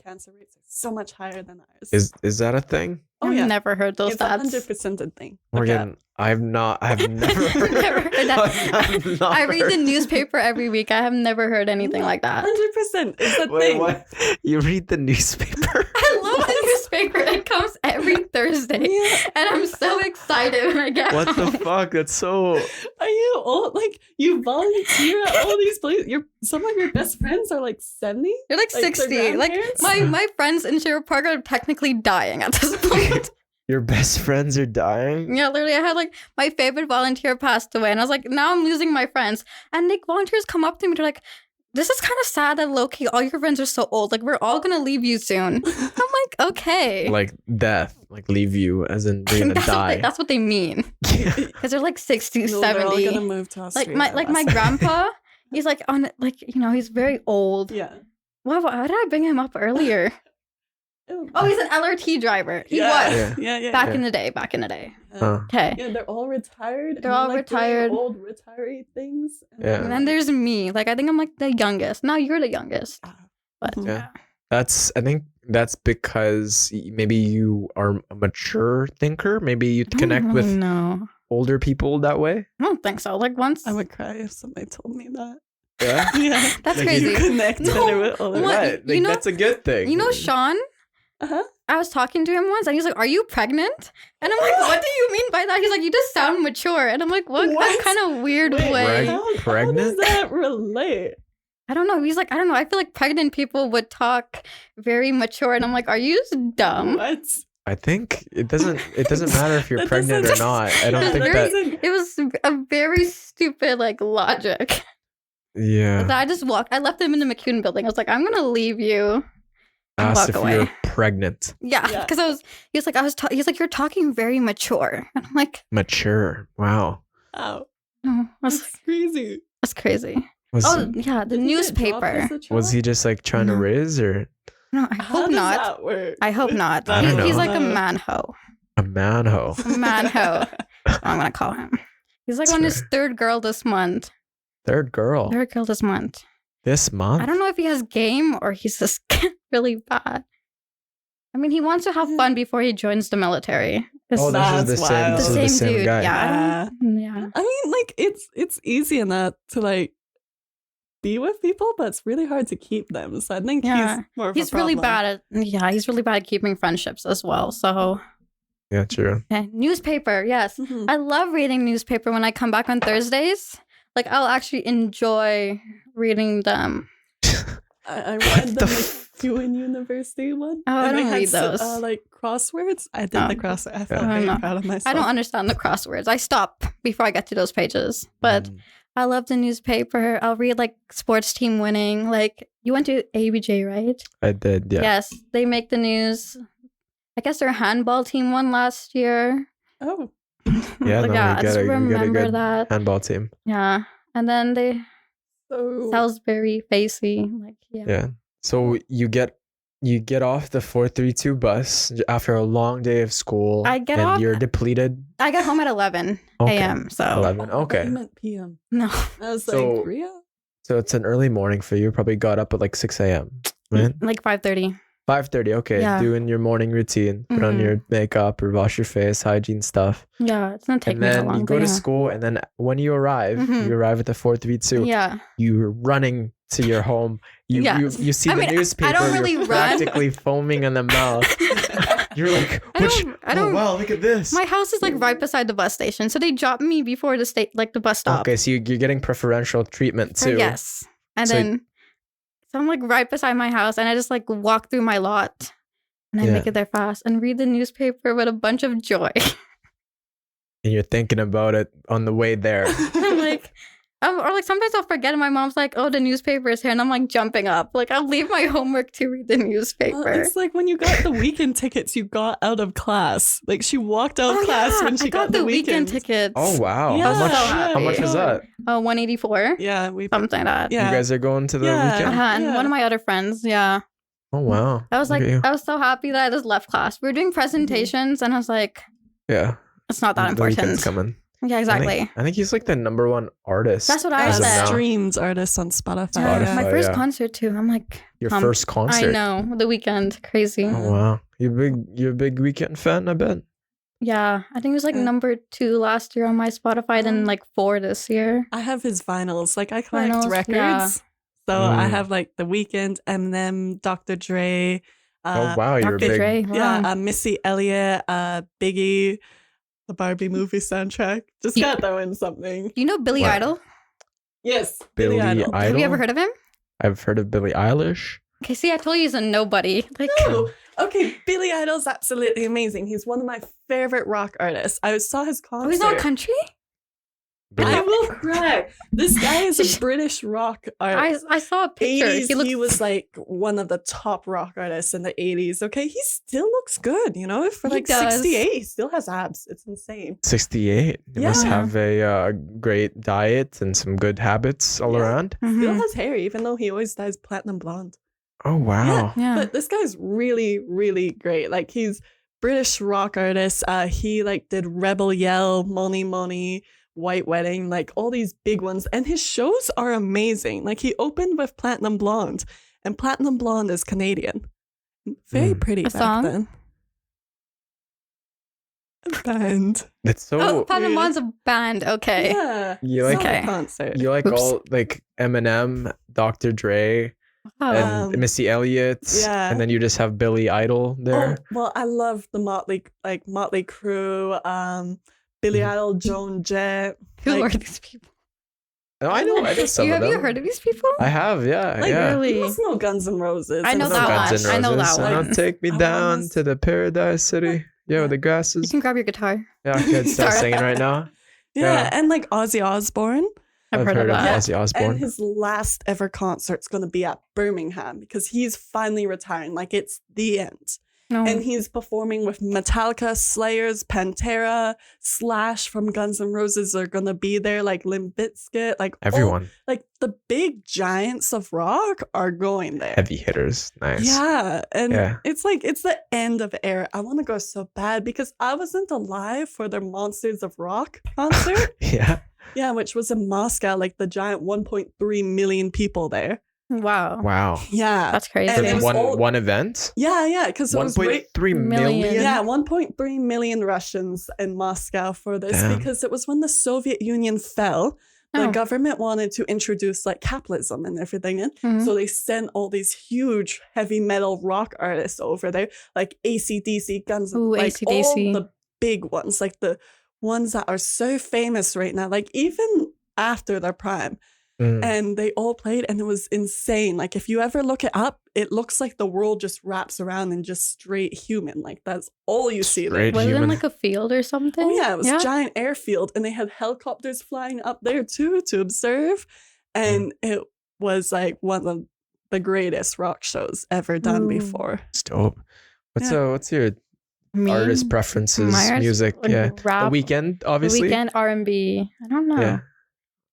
cancer rates are so much higher than ours.
Is that a thing?
Oh
I've
yeah,
never heard those
it's
stats.
100% a thing. Look
Morgan,
up.
I've never
Never heard that.
I've not
I read the
heard-
newspaper every week. I have never heard anything like that.
100%. It's a
Wait,
thing.
what? You read the newspaper?
I love the newspaper. It comes every Thursday.
Yeah.
And I'm so excited when I get
What the
home.
fuck? That's so.
Are you old? Like, you volunteer at all these places? Some of your best friends are like 70?
You're like
Like, their
60. Like
grandparents?
my friends in Sherwood Park are technically dying at this point.
Your best friends are dying?
Yeah, literally, I had like my favorite volunteer passed away, and I was like, now I'm losing my friends. And like volunteers come up to me, they're like, this is kind of sad that low key all your friends are so old. Like we're all gonna leave you soon. I'm like, okay.
Like death. Like leave you as in they're gonna die.
That's what they mean. Because they're like 60,
No,
70.
they're all gonna move to
Like
Australia.
my grandpa, he's like on like, you know, he's very old.
Yeah.
Why did I bring him up earlier? Oh, he's an LRT driver. He was
Yeah.
back in the day.
Huh.
Okay.
Yeah, they're all retired.
They're
and
all
like doing
retired.
Old retiree things.
Yeah.
And then there's me. Like I think I'm like the youngest. No, you're the youngest. But
Mhm.
Yeah. I think that's because maybe you are a mature thinker. Maybe you connect with
No,
older people that way.
I don't think so. Like once.
I would cry if somebody told me that.
Yeah.
Yeah.
That's
Like,
crazy.
You connect
No,
better with older
what?
Right. Like,
You know-
that's a good thing.
You know Sean?
Uh-huh.
I was talking to him once and he's like, "Are you pregnant?" And I'm like, "What do you mean by that?" He's like, "You just sound mature." And I'm like, "What
What?
kind of weird
Wait,
way?"
how
Pregnant?
does that relate?
I don't know. He's like, "I don't know. I feel like pregnant people would talk very mature." And I'm like, "Are you just dumb?"
What?
I think it doesn't matter if you're
That
pregnant or
doesn't-
not. I don't
That's
think
very-
that.
It was a very stupid like logic.
Yeah.
That I left him in the MacEwan building. I was like, "I'm gonna leave you." and
Asked
walk
if
away.
you're pregnant.
Yeah,
Yeah.
because he's like, "You're talking very mature." And I'm like,
Mature. Wow.
Wow.
"No,
That's
that's
crazy.
crazy."
Was
Oh yeah, the
Did he get dropped
newspaper.
as a child?
was he just like trying to
No.
raise or
No, I
How
hope
does
not.
that work?
I hope not.
I don't
He's
know.
like a manho.
a manho?
A manho. That's what I'm gonna call him. He's like
That's
on his
fair.
third girl this month.
Third girl
Third girl this month.
this month.
I don't know if he has game or he's just really bad. I mean, he wants to have fun before he joins the military.
Oh, this is the
That's
same.
wild.
This
The
is the
same
same
dude,
guy.
yeah. Yeah.
I mean, like it's easy enough to like be with people, but it's really hard to keep them. So I think
Yeah.
he's more of
He's
a
really
problem.
bad at he's really bad at keeping friendships as well. So
Yeah, true.
newspaper, yes.
Mhm.
I love reading newspaper when I come back on Thursdays. Like I'll actually enjoy reading them.
I
What
read
the
the MacEwan University one.
Oh, I
and they
don't
had
read those.
like crosswords. I did
Oh.
the crossword. I felt
Yeah.
very
No.
proud of myself.
I don't understand the crosswords. I stop before I get to those pages. But
Mm.
I love the newspaper. I'll read like sports team winning. Like you went to ABJ, right?
I did. Yeah.
Yes, they make the news. I guess their handball team won last year.
Oh,
Yeah,
Like,
no,
I
we
just
got a
remember
good
that.
handball team.
Yeah, and then they
so
Salisbury facey. Like
Yeah. So you get off the 432 bus after a long day of school.
I get
and
off-
you're depleted.
I got home at 11
Okay.
a.m. So
11.
Oh, I thought
Okay.
you meant PM.
no,
I was
So-
like, Riya?
So it's an early morning for you. Probably got up at like 6 a.m. Right?
like 5:30.
5:30. Okay.
Yeah.
Doing your morning routine. Put on
Mhm.
your makeup or wash your face, hygiene stuff.
Yeah, it's gonna take
And
me so
then
long.
you go
but
to
yeah.
school. And then when you arrive at the 432.
Yeah,
You're running to your home. You
Yes.
you see
I
the
mean, I
newspaper.
don't really
you're
run.
practically foaming in the mouth. You're like,
I don't-
oh wow, look at this.
my house is like right beside the bus station, so they drop me before the bus stop.
Okay, so you're getting preferential treatment too.
Yes, and
So-
then so I'm like right beside my house, and I just like walk through my lot. and I
Yeah.
make it there fast and read the newspaper with a bunch of joy.
And you're thinking about it on the way there.
I'm like, or like sometimes I'll forget and my mom's like, oh, the newspaper is here. And I'm like jumping up. Like I'll leave my homework to read the newspaper.
Well, it's like when you got the weekend tickets, you got out of class. Like she walked out of class when she
I got
the weekend
tickets.
Oh, wow.
Yeah.
How much was that?
Oh, 184.
Yeah, we
Something like that.
Yeah.
You guys are going to the
Yeah.
weekend?
And
Yeah.
one of my other friends, yeah.
Oh, wow.
I was
Look
like,
at you.
I was so happy that I just left class. We were doing presentations and I was like,
Yeah.
it's not that
The weekend's
important.
coming.
Yeah, exactly.
I think he's like the number one artist.
That's what I
as of
said.
now.
streams artist on Spotify.
Spotify.
My first
yeah.
concert too. I'm like,
Your
pumped.
first concert.
I know, the weekend. Crazy.
Oh, wow. You're a big weekend fan, I bet.
Yeah, I think it was like
Yeah.
number 2 last year on my Spotify, then like 4 this year.
I have his vinyls. Like I collect
Vinyls,
records.
yeah.
So I
Mm.
have like The Weeknd, Eminem, Dr. Dre.
Oh, wow. You're a
Dr.
big.
Dre. Wow.
Yeah, Missy Elliott, Biggie, the Barbie movie soundtrack. Just
You-
got that in something.
Do you know Billy
What?
Idol?
Yes,
Billy
Idol.
Idol?
Have you ever heard of him?
I've heard of Billie Eilish.
Okay, see, I told you he's a nobody. Like,
No. Okay, Billy Idol's absolutely amazing. He's one of my favorite rock artists. I saw his concert.
oh, he's not country?
I will cry. This guy is a British rock artist.
I saw a picture.
80s,
He looks
he was like one of the top rock artists in the 80s. Okay, he still looks good, you know? For
He
like
does.
68, he still has abs. It's insane.
68. You must
Yeah.
have a great diet and some good habits all
Yeah.
around.
Still
Mhm.
has hair, even though he always dyes platinum blonde.
Oh, wow.
Yeah.
But this guy's really, really great. Like he's British rock artist. He like did Rebel Yell, Money Money, White Wedding, like all these big ones. And his shows are amazing. Like he opened with Platinum Blonde, and Platinum Blonde is Canadian. Very
Mm.
pretty
A
back
song?
then. A band.
It's so.
Oh, Platinum
weird.
Blonde's a band. Okay.
Yeah.
You like
It's not a
Okay.
concert.
you like
Oops.
all like Eminem, Dr. Dre,
Oh.
and Missy Elliott,
yeah.
and then you just have Billy Idol there.
Oh, well, I love the Motley Crue, Billy
Mhm.
Idol, Joan Jett.
Who
like-
are these people?
Oh, I know some
have
of them.
you heard of these people?
I have, yeah,
Like,
yeah.
really?
You must know Guns N' Roses.
I
and
know
No
that
stuff.
Guns N'
one. I know
Roses.
that
Now
one.
take me
I
down
almost-
to the Paradise City. Yeah, with the
You
grasses.
can grab your guitar.
Yeah, I could start
Sorry.
singing right now.
Yeah,
Yeah.
and like Ozzy Osbourne.
I've heard of that.
Yeah.
Ozzy Osbourne.
And his last ever concert's going to be at Birmingham because he's finally retiring. Like, it's the end.
No.
And he's performing with Metallica, Slayers, Pantera, Slash from Guns N' Roses are going to be there, like Limp Bizkit, like all-
Everyone.
like the big giants of rock are going there.
Heavy hitters. Nice.
Yeah. And
Yeah.
it's like, it's the end of era. I want to go so bad because I wasn't alive for their Monsters of Rock concert.
Yeah.
Yeah, which was in Moscow, like the giant 1.3 million people there.
wow.
Wow.
Yeah.
That's crazy.
And it
For
was all-
one event?
Yeah, because it was right.
1.3
million.
million?
Yeah, 1.3 million Russians in Moscow for this
Damn.
because it was when the Soviet Union fell. The
Oh.
government wanted to introduce like capitalism and everything in.
Mhm.
So they sent all these huge heavy metal rock artists over there, like AC/DC, Guns N'
Ooh,
like
AC/DC.
all the big ones, like the ones that are so famous right now, like even after their prime.
Mm.
And they all played and it was insane. Like if you ever look it up, it looks like the world just wraps around in just straight human. Like that's all you see there.
Straight
Was it in
human.
like a field or something?
Oh yeah, it was a giant airfield and they had helicopters flying up there too to observe. And it was like one of the greatest rock shows ever done
Ooh.
before.
It's dope. What's
Yeah.
what's your
Me?
artist preferences,
My artist
music?
would
Yeah.
rap,
The Weekend,
The
obviously.
Weekend, R&B. I don't know.
Yeah.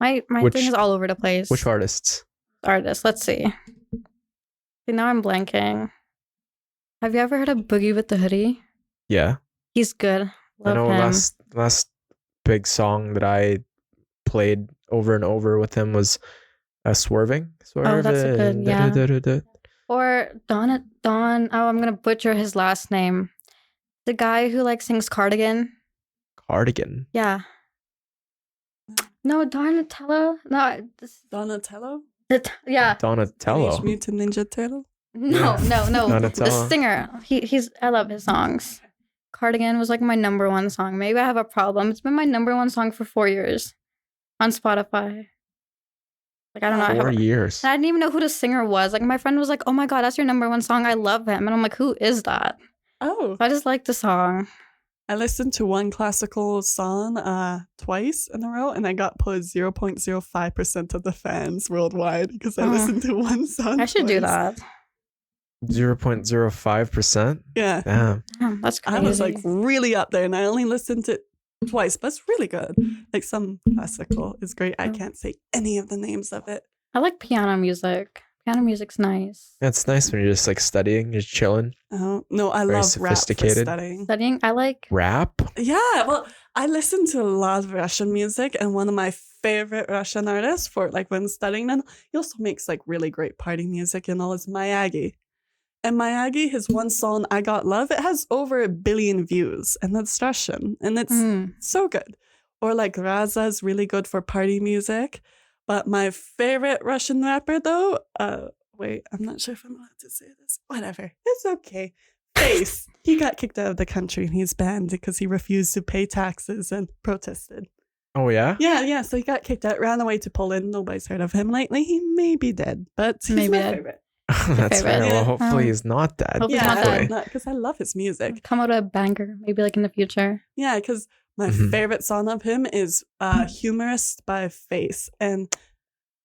My
Which-
thing is all over the place.
Which artists?
Artist? Let's see. See, now I'm blanking. Have you ever heard of Boogie with the Hoodie?
Yeah.
He's good.
I
Love
know
him.
last big song that I played over and over with him was Swerving.
Oh, that's a good- yeah.
Da-da-da-da-da.
Or Don. Oh, I'm gonna butcher his last name. The guy who like sings Cardigan.
Cardigan.
Yeah. No, Donatello. No,
Donatello?
yeah.
Donatello.
Teenage Mutant Ninja Turtle?
No. The
Donatello.
singer. He's. I love his songs. Cardigan was like my number one song. Maybe I have a problem. It's been my number one song for 4 years on Spotify. Like I don't know. I
4
have-
years.
I didn't even know who the singer was. Like my friend was like, "Oh my god, that's your number one song. I love him." And I'm like, "Who is that?"
Oh,
I just like the song.
I listened to one classical song twice in a row, and I got put 0.05% of the fans worldwide because I
Oh.
listened to one song.
I should do
twice.
that.
0.05%.
Yeah.
Damn.
Damn, that's crazy.
I was like really up there, and I only listened to it twice, but it's really good. Like some classical is great. I
Oh.
can't say any of the names of it.
I like piano music. Piano music's nice.
It's nice when you're just like studying, just chilling.
Oh no, I
Very
love rap for
sophisticated.
studying.
Studying, I like.
Rap?
Yeah, well, I listen to a lot of Russian music, and one of my favorite Russian artists for like when studying them, he also makes like really great party music and all is Miyagi. And Miyagi, his one song, I Got Love, it has over 1 billion views, and that's Russian, and it's so good. Or like Raza is really good for party music. But my favorite Russian rapper, though, wait, I'm not sure if I'm allowed to say this. Whatever, it's okay. Face. He got kicked out of the country and he's banned because he refused to pay taxes and protested.
Oh, yeah?
Yeah. So he got kicked out, ran away to Poland. Nobody's heard of him lately. He may be dead, but he's
Maybe
my
dead.
favorite.
That's fair.
favorite.
Well, hopefully
Oh.
he's not dead.
Hope he's
Yeah,
not dead.
Hopefully.
because I love his music.
Come out a banger, maybe like in the future.
Yeah, because my
Mhm.
favorite song of him is Humorist by Face. And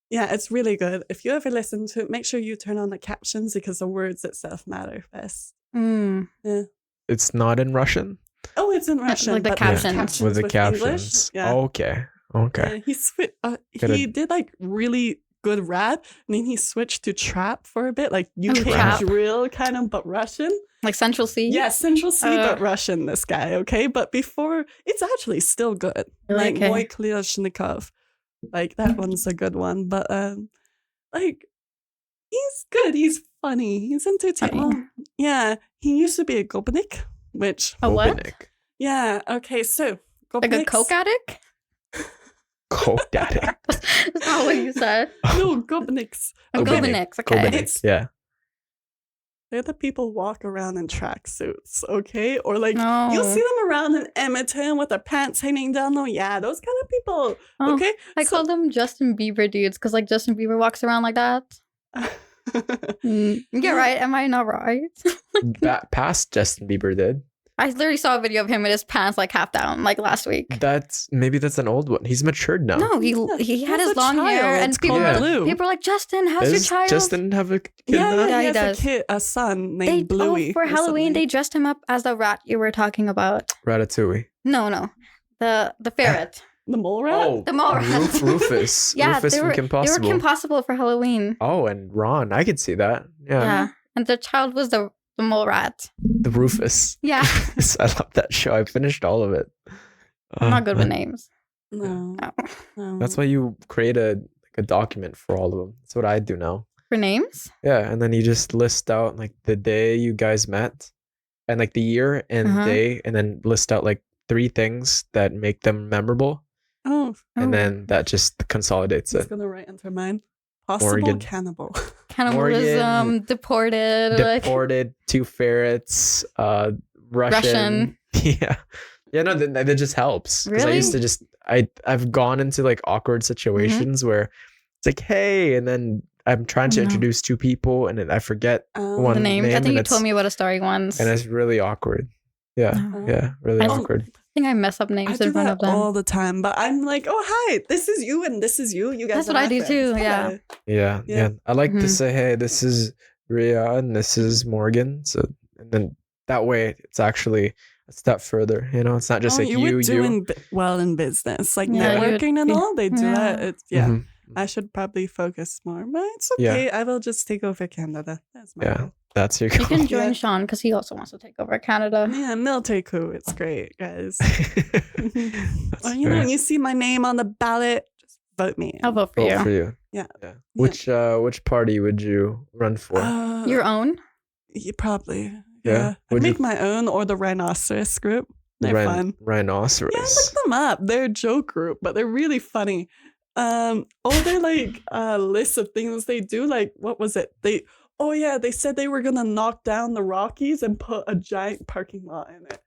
yeah, it's really good. If you ever listen to it, make sure you turn on the captions because the words itself matter best.
Mm.
It's not in Russian?
Oh, it's in Russian.
Like the
but
captions.
With the
English.
captions.
Yeah.
Okay. Okay.
Yeah, he
Gotta-
did like really good rap, and then he switched to trap for a bit, like UK
trap.
drill kind of, but Russian.
Like Central C?
Yeah, Central C,
Uh.
but Russian, this guy, okay? But before, it's actually still good. Like
Okay.
Moy Klishnikov. Like, that one's a good one. But, like, he's good. He's funny. He's entertaining.
Funny.
Well, yeah, he used to be a gopnik, which,
A what?
Opening.
yeah, okay, so,
Like a
gopniks-
coke addict?
Coke daddy.
That's not what you said.
No, gopniks.
A
Opening.
Gobeniks, okay.
Opening.
It's-
Yeah.
They're the people walk around in tracksuits, okay? Or like
No.
you'll see them around in Edmonton with their pants hanging down. Though, yeah, those kind of people.
Oh,
Okay,
I call them Justin Bieber dudes because like Justin Bieber walks around like that. Yeah, right. Am I not right?
Past Justin Bieber did.
I literally saw a video of him with his pants like half down like last week.
Maybe that's an old one. He's matured now.
No, he
He's
had his
a
long hair
child.
and
It's
people
called
Yeah.
Blue.
people were like, Justin, how's your
Does
child?
Justin have a kid
Yeah,
now?
yeah,
he
he has
does.
a kid, a son
they
named Bluey.
for
or
Halloween they
something.
dressed him up as the rat you were talking about.
Ratatouille.
No. The ferret.
The mole rat.
The mole rat.
Rufus.
Yeah,
Rufus
they
from
were
Kim
they were
Possible.
Kim Possible for Halloween.
Oh, and Ron. I could see that. Yeah.
Yeah. And the child was the mole rat.
The Rufus.
Yeah.
I love that show. I finished all of it.
I'm not good with
man.
names.
No,
No.
no.
That's why you create a document for all of them. That's what I do now.
For names?
Yeah, and then you just list out like the day you guys met, and like the year and
Uh-huh.
day, and then list out like 3 things that make them memorable,
Oh,
and
Oh.
then that just consolidates
he's
it.
gonna write into mine. Possible
Morgan.
cannibal.
Cannibalism,
Morgan,
deported, like
Deported, 2 ferrets, Russian. Yeah. Yeah, no, that just helps. 'Cause I
Really?
used to just I've gone into like awkward situations where it's like, hey, and then I'm trying to
Oh, no.
introduce 2 people and then I forget one
the names. I
name
think
and
you
it's-
told me about a story once.
and it's really awkward. Yeah.
Oh.
Yeah, really
I
awkward.
I think I mess up
I
names
do
in front
that
of them.
all the time, but I'm like, oh hi, this is you and this is you. You guys.
That's
are
what I
my
do
friends.
too, yeah.
Hello.
Yeah,
Yeah.
yeah. I like to
Mhm.
say, hey, this is Riya and this is Morgan. So and then that way it's actually a step further. You know, it's not just
Oh,
like
you were
you.
doing well in business, like
Yeah, you would
networking and
be-
all. They do that.
yeah.
It's yeah.
Mhm.
I should probably focus more, but it's
Yeah.
okay. I will just take over Canada. That's my
Yeah,
goal.
that's your
You
goal.
can join
Yeah.
Sean because he also wants to take over Canada.
Yeah, military coup. It's great, guys.
That's
Well, you know,
fair.
when you see my name on the ballot, just vote me.
I'll vote for
Vote
you.
for you.
Yeah.
Yeah. Which party would you run for?
Your own?
yeah, probably.
Yeah.
Yeah. I'd
Would you-
make my own or the rhinoceros group. They're fun.
Rhinoceros.
Yeah, look them up. They're a joke group, but they're really funny. They're like lists of things they do. Like, what was it? They said they were gonna knock down the Rockies and put a giant parking lot in it.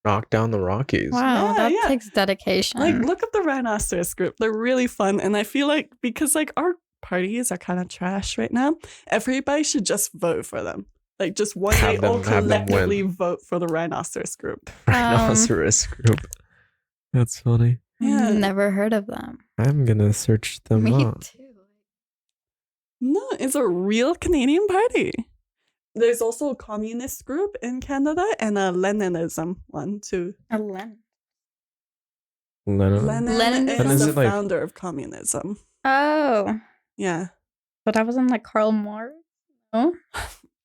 Knock down the Rockies.
Wow,
Yeah,
that
yeah.
takes dedication.
Like, look up the rhinoceros group. They're really fun, and I feel like because like our parties are kind of trash right now, everybody should just vote for them. Like just one day,
Have them-
all
have them win.
collectively vote for the rhinoceros group.
Rhinoceros group. That's funny.
Yeah.
Never heard of them.
I'm gonna search them
Me
up.
too.
No, it's a real Canadian party. There's also a communist group in Canada and a Leninism one too.
A Len.
Lenin.
Lenin
Leninism?
is
Is
the
it like-
founder of communism.
Oh,
Yeah.
but that wasn't like Karl Marx. No.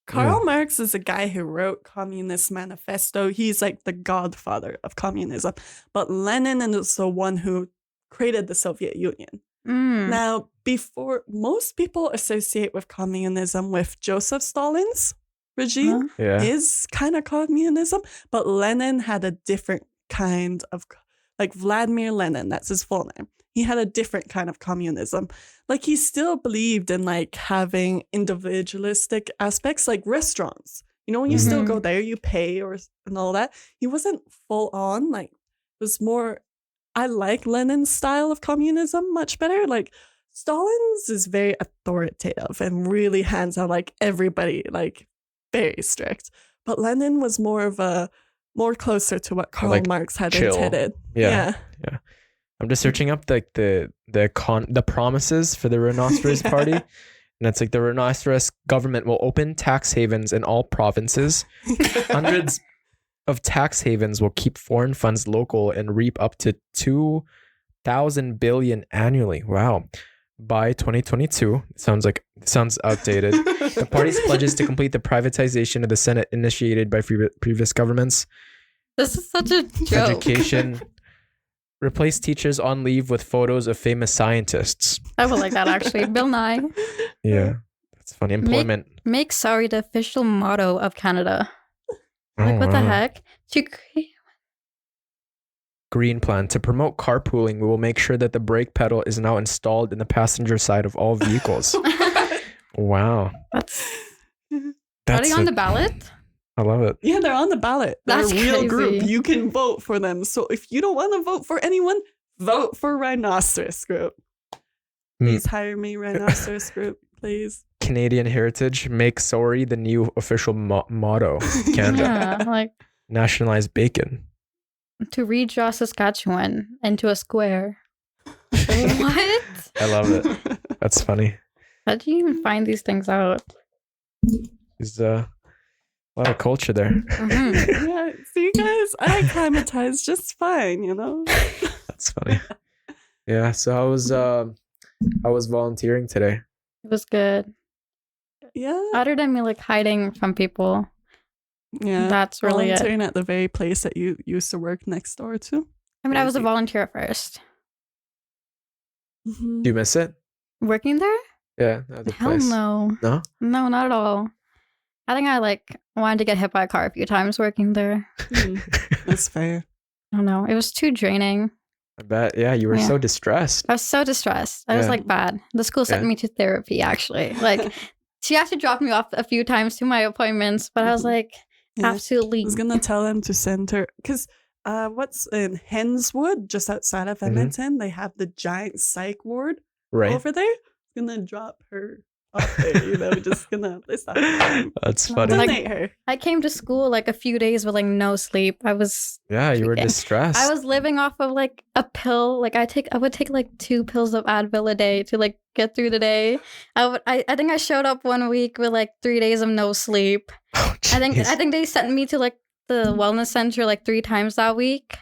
Karl Marx is a guy who wrote Communist Manifesto. He's like the godfather of communism. But Lenin is the one who created the Soviet Union.
Mm.
Now, before most people associate with communism with Joseph Stalin's regime
Huh?
Yeah.
is kind of communism, but Lenin had a different kind of, like Vladimir Lenin, that's his full name. He had a different kind of communism. Like he still believed in like having individualistic aspects, like restaurants. You know, when you still go there, you pay and all that. He wasn't full on. Like it was more. I like Lenin's style of communism much better. Like Stalin's is very authoritative and really hands on, like everybody, like very strict. But Lenin was more closer to what Karl
Like,
Marx had
chill.
intended.
Yeah. I'm just searching up like the promises for the Rhinoceros Party, and it's like the Rhinoceros government will open tax havens in all provinces. Hundreds of tax havens will keep foreign funds local and reap up to 2,000 billion annually. Wow. By 2022, sounds outdated. The party's pledges to complete the privatization of the Senate initiated by previous governments.
This is such a joke.
Education. Replace teachers on leave with photos of famous scientists.
I would like that actually. Bill Nye.
Yeah, that's funny. Employment.
Make sorry the official motto of Canada.
Oh,
Like, what the
wow.
heck? To create.
Green plan. To promote carpooling, we will make sure that the brake pedal is now installed in the passenger side of all vehicles. Wow.
That's are
That's
they on the ballot?
I love it.
Yeah, they're on the ballot. They're
That's
a real group.
crazy.
You can vote for them. So if you don't want to vote for anyone, vote for Rhinoceros Group. Please hire me, Rhinoceros Group, please.
Canadian heritage. Make sorry the new official motto. Canada.
Yeah, like
Nationalize bacon.
to redraw Saskatchewan into a square. What?
I love it. That's funny.
How do you even find these things out?
There's a lot of culture there.
Mhm.
Yeah, see, guys, I acclimatized just fine, you know?
That's funny. Yeah. So I was volunteering today.
It was good.
Yeah.
Other than me like hiding from people,
Yeah.
that's really it.
Volunteering at the very place that you used to work next door to.
I mean, I was a
Crazy.
volunteer at first.
Mhm.
Do you miss it?
Working there?
Yeah. The
Hell
place.
no.
No?
No, not at all. I think I like wanted to get hit by a car a few times working there.
That's fair.
I don't know. It was too draining.
I bet. Yeah. You were
Yeah.
so distressed.
I was so distressed. I was
Yeah.
like bad. The school sent
Yeah.
me to therapy actually. Like she actually dropped me off a few times to my appointments, but I was like,
Yeah.
absolutely.
I was gonna tell them to send her because what's in Henswood, just outside of Edmonton, they have the giant psych ward
Right.
over there. Gonna drop her off there, you know, just gonna this
That's funny.
Like-
donate her.
I came to school like a few days with like no sleep. I was
Yeah. You were
Okay.
distressed.
I was living off of like a pill. Like I would take like 2 pills of Advil a day to like get through the day. I think I showed up one week with like 3 days of no sleep.
Oh,
I think
jeez.
they sent me to like the wellness center like 3 times that week.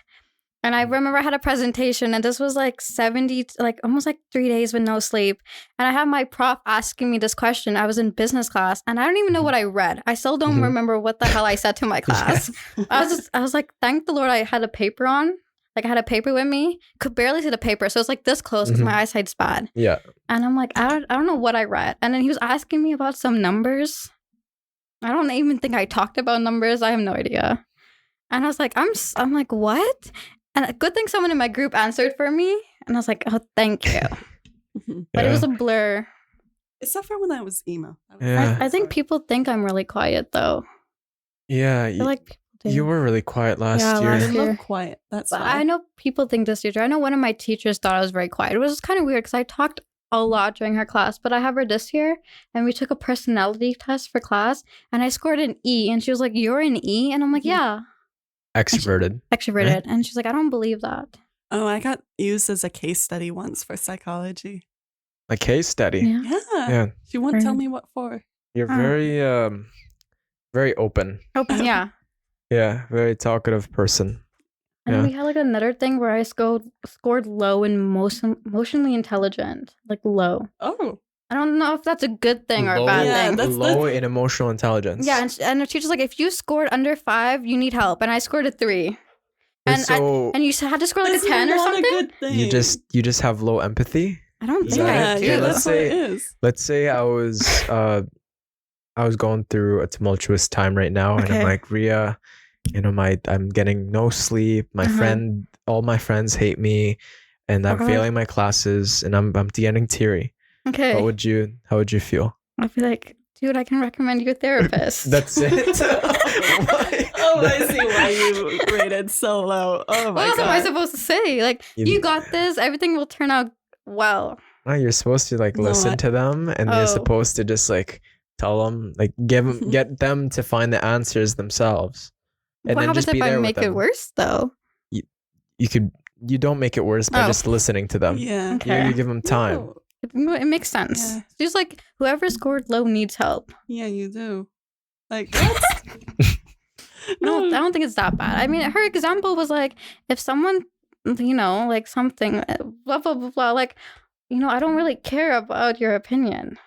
And I remember I had a presentation and this was like 70, like almost like 3 days with no sleep. And I had my prof asking me this question. I was in business class and I don't even know what I read. I still don't
Mhm.
remember what the hell I said to my class. I was like, thank the Lord I had a paper on. Like I had a paper with me. Could barely see the paper. So it's like this close because
Mhm.
my eyesight's bad.
Yeah.
And I'm like, I don't know what I read. And then he was asking me about some numbers. I don't even think I talked about numbers. I have no idea. And I was like, I'm like, what? And a good thing someone in my group answered for me. And I was like, oh, thank you. But it was a blur.
Except for when I was emo.
Yeah.
I think people think I'm really quiet though.
Yeah.
I feel like people do.
You were really quiet last
Yeah,
year.
last
I
year.
love quiet. That's
But
why.
I know people think this teacher. I know one of my teachers thought I was very quiet. It was kind of weird because I talked a lot during her class. But I have her this year, and we took a personality test for class, and I scored an E. And she was like, "You're an E?" And I'm like, "Yeah."
Extroverted.
Extroverted.
Right?
And she's like, "I don't believe that."
Oh, I got used as a case study once for psychology.
A case study.
Yeah.
Yeah.
She wouldn't tell me what for.
You're
Oh.
very open.
Open, yeah.
Yeah, very talkative person.
And
Yeah.
we had like another thing where I scored low in emotionally intelligent, like low.
Oh.
I don't know if that's a good thing or a bad
Yeah,
thing.
that's
low in emotional intelligence.
Yeah, and the teacher's like, if you scored under 5, you need help, and I scored a 3. And
so
and you had to score like a
That's
10 or
not
something.
a good thing.
you just have low empathy.
I don't
Is
think
that
I
it?
do.
Yeah,
Okay,
that's what it is.
Let's say I was going through a tumultuous time right now, and I'm
Okay.
like, Riya, I'm getting no sleep. All my friends hate me, and I'm
God.
failing my classes, and I'm getting teary.
Okay.
How would you feel?
I'd be like, dude, I can recommend you a therapist.
That's it. Why?
Oh, I see why you rated so low. Oh my
What else am I
god.
supposed to say? Like, you got this. Everything will turn out well.
Oh, you're supposed to like
No,
listen to them, and
Oh.
you're supposed to just like tell them, like get them to find the answers themselves, and
What
then
happens
just be
if I
there
make
with
it
them.
worse, though?
You don't make it worse by
Oh.
just listening to them.
Yeah.
Okay.
You give them time.
No.
It makes sense.
Yeah.
Just like whoever scored low needs help.
Yeah, you do. Like what?
I don't think it's that bad. I mean, her example was like, if someone, like something, blah, blah, blah, blah, like, I don't really care about your opinion.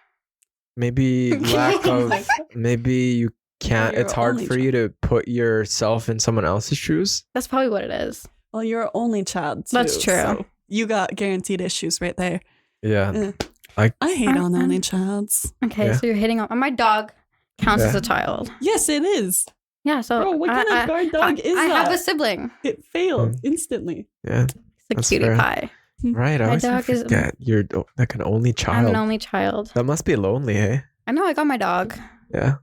Maybe lack
Oh
of.
my God.
Maybe you can't.
You're
It's hard
only
for you to put yourself in someone else's shoes.
That's probably what it is.
Well, you're an only child too.
That's true.
So you got guaranteed issues right there.
Yeah.
I hate on
Um,
only childs.
Okay,
Yeah.
so you're hitting on my dog counts as
Yeah.
a child.
Yes, it is.
Yeah, so
Bro, what kind of guard dog is
I
that?
have a sibling.
It failed instantly.
Yeah.
It's a
That's
cutie
fair.
pie.
Right. I
My
always
dog is-
forget you're like an only
I'm
child.
an only child.
That must be lonely, hey?
I know I got my dog.
Yeah.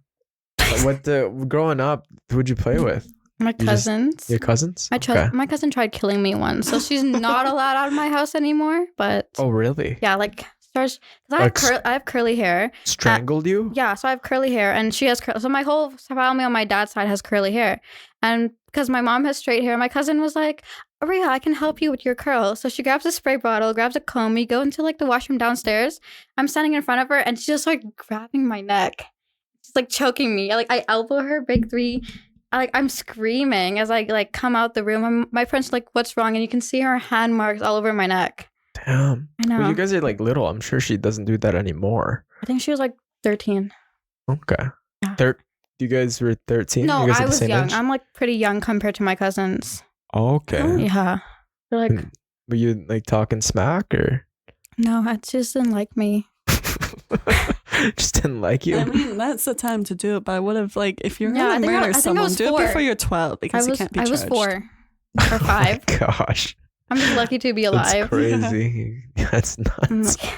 Growing up, who'd you play with?
My
just-
cousins.
Your cousins?
My cousin tried killing me once, so she's not allowed out of my house anymore. But
Oh, really?
yeah, like starts because
Like
I have curly hair.
Strangled you?
Yeah, so I have curly hair, and she has so my whole family on my dad's side has curly hair, and because my mom has straight hair, my cousin was like, "Riya, I can help you with your curls." So she grabs a spray bottle, grabs a comb, we go into like the washroom downstairs. I'm standing in front of her, and she just like grabbing my neck, she's like choking me. I elbow her, big 3. I'm screaming as I like come out the room. My friend's like, "What's wrong?" And you can see her hand marks all over my neck.
Damn.
I know.
Well, you guys are like little. I'm sure she doesn't do that anymore.
I think she was like 13.
Okay.
Yeah.
You guys were 13?
No,
you guys are
I
the
was
same
young.
age?
I'm like pretty young compared to my cousins.
Okay.
Yeah. They're like,
Were you like talking smack or
no, I just didn't like me.
just didn't like you?
I mean, that's the time to do it. But I would have like, if you're
Yeah, I
gonna
think I
murder
was
someone, do
4.
it before you're 12 because you can't be
I
charged.
was 4 or 5.
Gosh.
I'm just lucky to be
That's
alive.
crazy. That's
I'm
nuts.
like,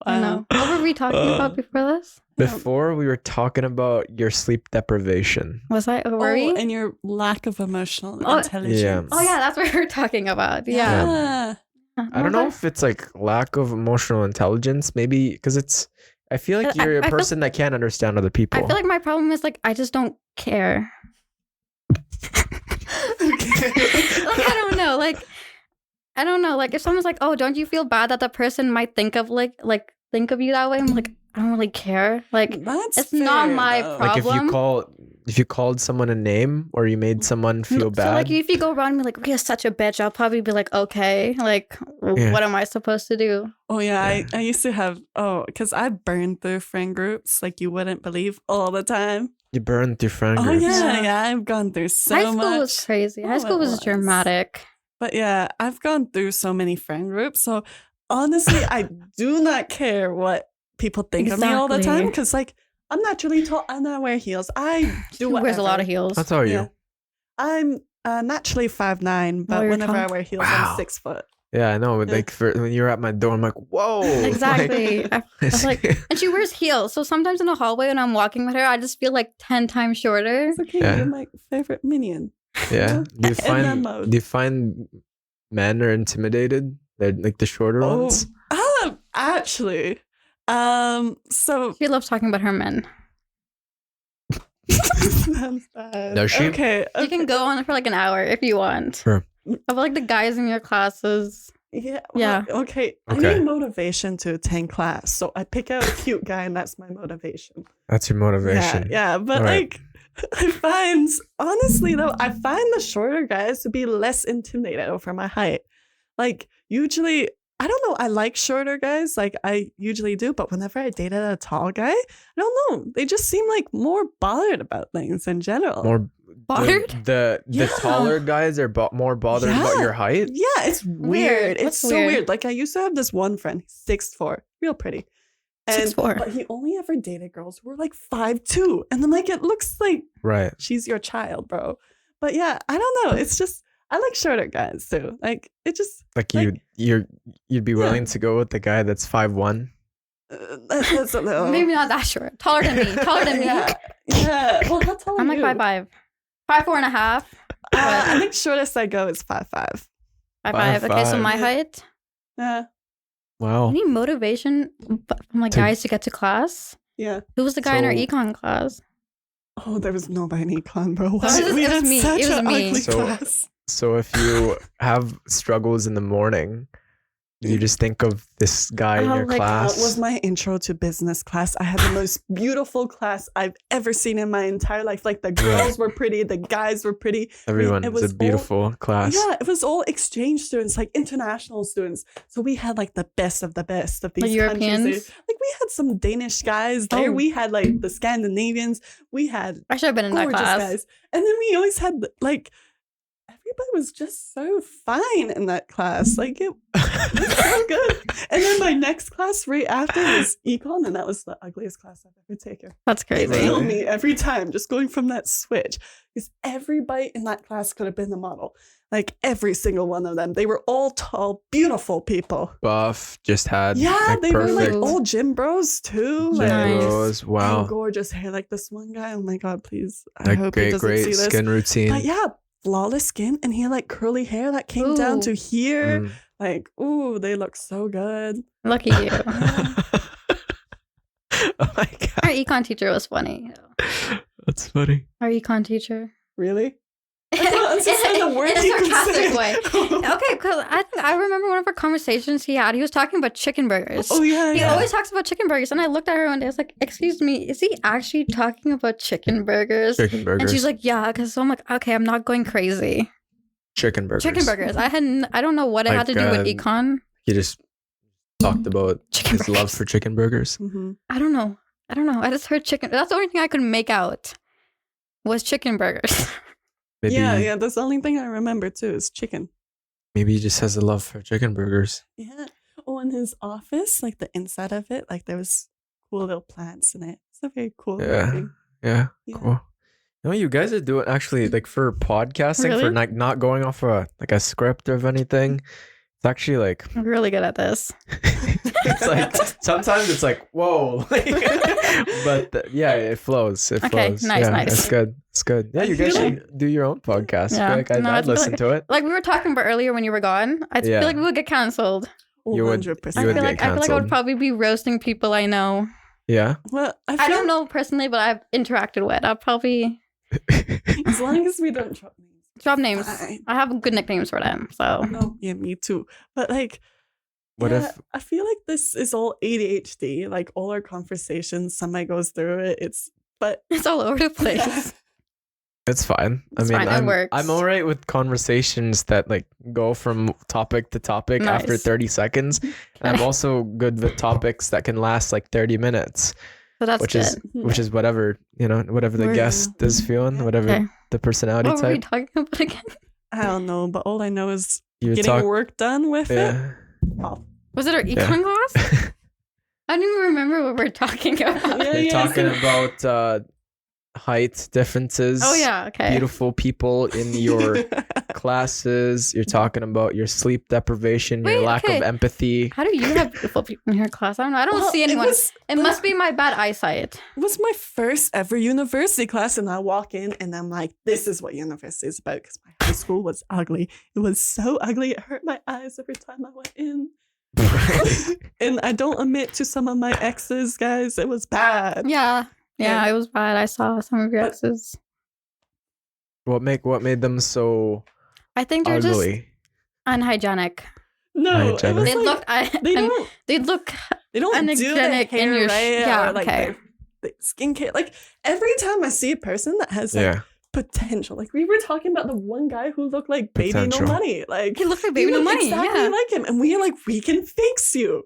I know. What were we talking about before this?
Before we were talking about your sleep deprivation.
Was I? Were we?
And your lack of emotional
Oh,
intelligence.
yeah.
Oh yeah, that's what we're talking about. Yeah.
Yeah.
I don't know if it's like lack of emotional intelligence, maybe because I feel like
I-
you're a
I feel-
person that can't understand other people.
I feel like my problem is like I just don't care. Like I don't know. Like I don't know. Like if someone's like, "Oh, don't you feel bad that the person might think of think of you that way?" I'm like, I don't really care. Like
That's
it's not
fair,
my
though.
like
problem.
if you called someone a name or you made someone feel
So
bad.
like if you go around and be like, "Riya's such a bitch," I'll probably be like, "Okay, like
Yeah.
what am I supposed to do?"
Oh yeah, I used to have because I burned through friend groups like you wouldn't believe all the time.
You burned through friend
Oh
groups.
yeah, I've gone through so
High school
much.
was crazy. High
Oh,
school
it
was
was.
dramatic.
But yeah, I've gone through so many friend groups. So honestly, I do not care what people think of me all the time
Exactly.
because like I'm naturally tall and I wear heels. I
She
do
wears a lot of
whatever.
heels.
How tall are you?
Yeah. I'm naturally 5'9", but
you're
whenever I
tall.
wear heels,
Wow.
I'm 6 foot.
Yeah, I know.
Yeah.
Like when you're at my door, I'm like, whoa.
Exactly. I was like,
Like,
and she wears heels. So sometimes in the hallway when I'm walking with her, I just feel like 10 times shorter.
It's okay.
Yeah.
You're my favorite minion.
yeah. Do you
In that mode.
find men are intimidated? They're like the shorter ones.
Actually, so
She loves talking about her men.
that's bad.
Does she?
Okay,
You can go on for like an hour if you want.
Sure.
Of like the guys in your classes.
Yeah.
Yeah.
Okay. I
Okay.
need motivation to attend class, so I pick out a cute guy, and that's my motivation.
That's your motivation.
Yeah. But
Right.
like, I find honestly though, I find the shorter guys to be less intimidated over my height. Like usually, I don't know. I like shorter guys, like I usually do. But whenever I dated a tall guy, I don't know. They just seem like more bothered about things in general.
More
Bothered?
The
Yeah.
taller guys are more bothered about
Yeah.
your height.
Yeah, it's weird. It's
What's
so
weird?
weird. Like I used to have this one friend, 6'4", real pretty. And
6'4".
but he only ever dated girls who were like 5'2". And then like it looks like
Right.
she's your child, bro. But yeah, I don't know. It's just I like shorter guys too. Like it just
Like
Like-
you'd be willing to go with the guy that's 5'1".
that's a little
Maybe not that short. Taller than me. Taller than me.
Yeah. Yeah. Well, how tall
I'm
are
like
you?
5'5". 5'4.5".
I think shortest I go is 5'5".
5'5". Okay, so
5'5".
my height.
Yeah.
Wow.
Any motivation from like
To-
guys to get to class?
Yeah.
Who was the guy in our
So-
econ class?
Oh, there was nobody in econ, bro.
was- it
We
was
had
me.
such
It was
an
me.
ugly
So-
class.
So if you have struggles in the morning, you just think of this guy in your
That
class.
was my intro to business class. I had the most beautiful class I've ever seen in my entire life. Like the girls were pretty, the guys were pretty.
Everyone
it
was
was
a beautiful class.
Yeah, it was all exchange students, like international students. So we had like the best of these
The
countries.
Europeans?
Like we had some Danish guys there.
Oh.
We had like the Scandinavians. We had
I should have been in that
gorgeous
class.
guys. And then we always had like everybody was just so fine in that class. Like it was so good. And then my next class right after was econ, and that was the ugliest class I've ever taken.
That's
It
crazy.
killed me every time just going from that switch because everybody in that class could have been the model. Like every single one of them. They were all tall, beautiful people.
Buff, just had
Yeah,
like
they were like
perfect
all gym bros too.
gym
Like,
Nice.
bros.
and
Wow.
gorgeous hair. Like this one guy. Oh my god, please. I
Like
hope he
great,
doesn't
great
see this.
skin routine.
But yeah, flawless skin, and he had like curly hair that came down
Ooh.
to here.
Mm.
Like, ooh, they look so good.
Lucky you.
Oh my
Our
god.
econ teacher was funny.
That's funny.
Our econ teacher.
Really? I thought this is the word
in a
you could
sarcastic
say.
way. Okay, because I think I remember one of our conversations he had. He was talking about chicken burgers.
Oh yeah,
He
yeah.
always talks about chicken burgers, and I looked at her one day. I was like, "Excuse me, is he actually talking about chicken burgers?"
Chicken burgers.
And she's like, "Yeah," because I'm like, "Okay, I'm not going crazy."
chicken burgers.
Chicken burgers. I don't know what it had to do with
Like,
econ.
He just talked about
Chicken
his love
burgers.
for chicken burgers.
Mhm.
I don't know. I just heard chicken. That's the only thing I could make out was chicken burgers.
Maybe
Yeah. That's the only thing I remember too is chicken.
maybe he just has a love for chicken burgers.
Yeah. Oh, in his office, like the inside of it, like there was cool little plants in it. It's a very cool
Yeah.
thing.
Yeah,
Yeah.
cool. You know, you guys are doing actually like for podcasting for
Really?
like not going off a script of anything. It's actually like
I'm really good at this.
it's like sometimes it's like whoa, but yeah, it flows. It
Okay,
flows.
nice,
yeah,
nice.
It's good. It's good. Yeah,
I
you guys
feel
should do your own podcast.
Yeah.
Like,
No,
I'd
it's
listen
like-
to it.
Like we were talking about earlier when you were gone. I
Yeah.
feel like we would get canceled.
You would-
100%.
you
I
would
feel
get
like I would
canceled.
probably be roasting people I know.
Yeah.
Well, I
I don't
feel-
know personally, but I've interacted with. I'll probably
As long as we don't drop names.
drop names.
Fine.
I have good nicknames for them. So
No, yeah, me too. But like,
What
yeah,
if-
I feel like this is all ADHD? Like all our conversations, somebody goes through it. But
it's all over the place.
It's fine.
It's fine, it works.
I'm all right with conversations that like go from topic to topic after
Nice.
30 seconds. And I'm also good with topics that can last like 30 minutes,
So that's
which
good.
is which is whatever, whatever the
We're-
guest is feeling,
yeah.
whatever
Okay.
the personality
What were we
type.
talking about again?
I don't know. But all I know is
You
getting
talk
work done with it.
yeah.
Oh.
Was it our econ
Yeah.
class? I don't even remember what we're talking about.
Yeah,
You're talking
so-
about height differences.
Oh yeah, okay.
Beautiful people in your classes. You're talking about your sleep deprivation, your
Wait,
lack
okay.
of empathy.
How do you have beautiful people in your class? I don't know. I don't
Well,
see anyone.
It
It must be my bad eyesight.
was my first ever university class, and I walk in and I'm like, this is what university is about, because my high school was ugly. It was so ugly. It hurt my eyes every time I went in. And I don't admit to some of my exes, guys. It was bad.
Yeah,
Yeah.
it was bad. I saw some of your
But-
exes.
What made them so
I think they're just
ugly?
unhygienic.
No, it
Hygienic.
was
They
like
looked.
they don't
They look.
they don't do their
unhygienic in
hair
your
right
yeah,
or like
okay.
their skincare. Like every time I see a person that has like
Yeah.
potential, like we were talking about the one guy who looked like Baby
Potential.
No Money, like
He looked like
he
Baby No
looked
Money.
exactly
Yeah.
like him, and we are like, we can fix you.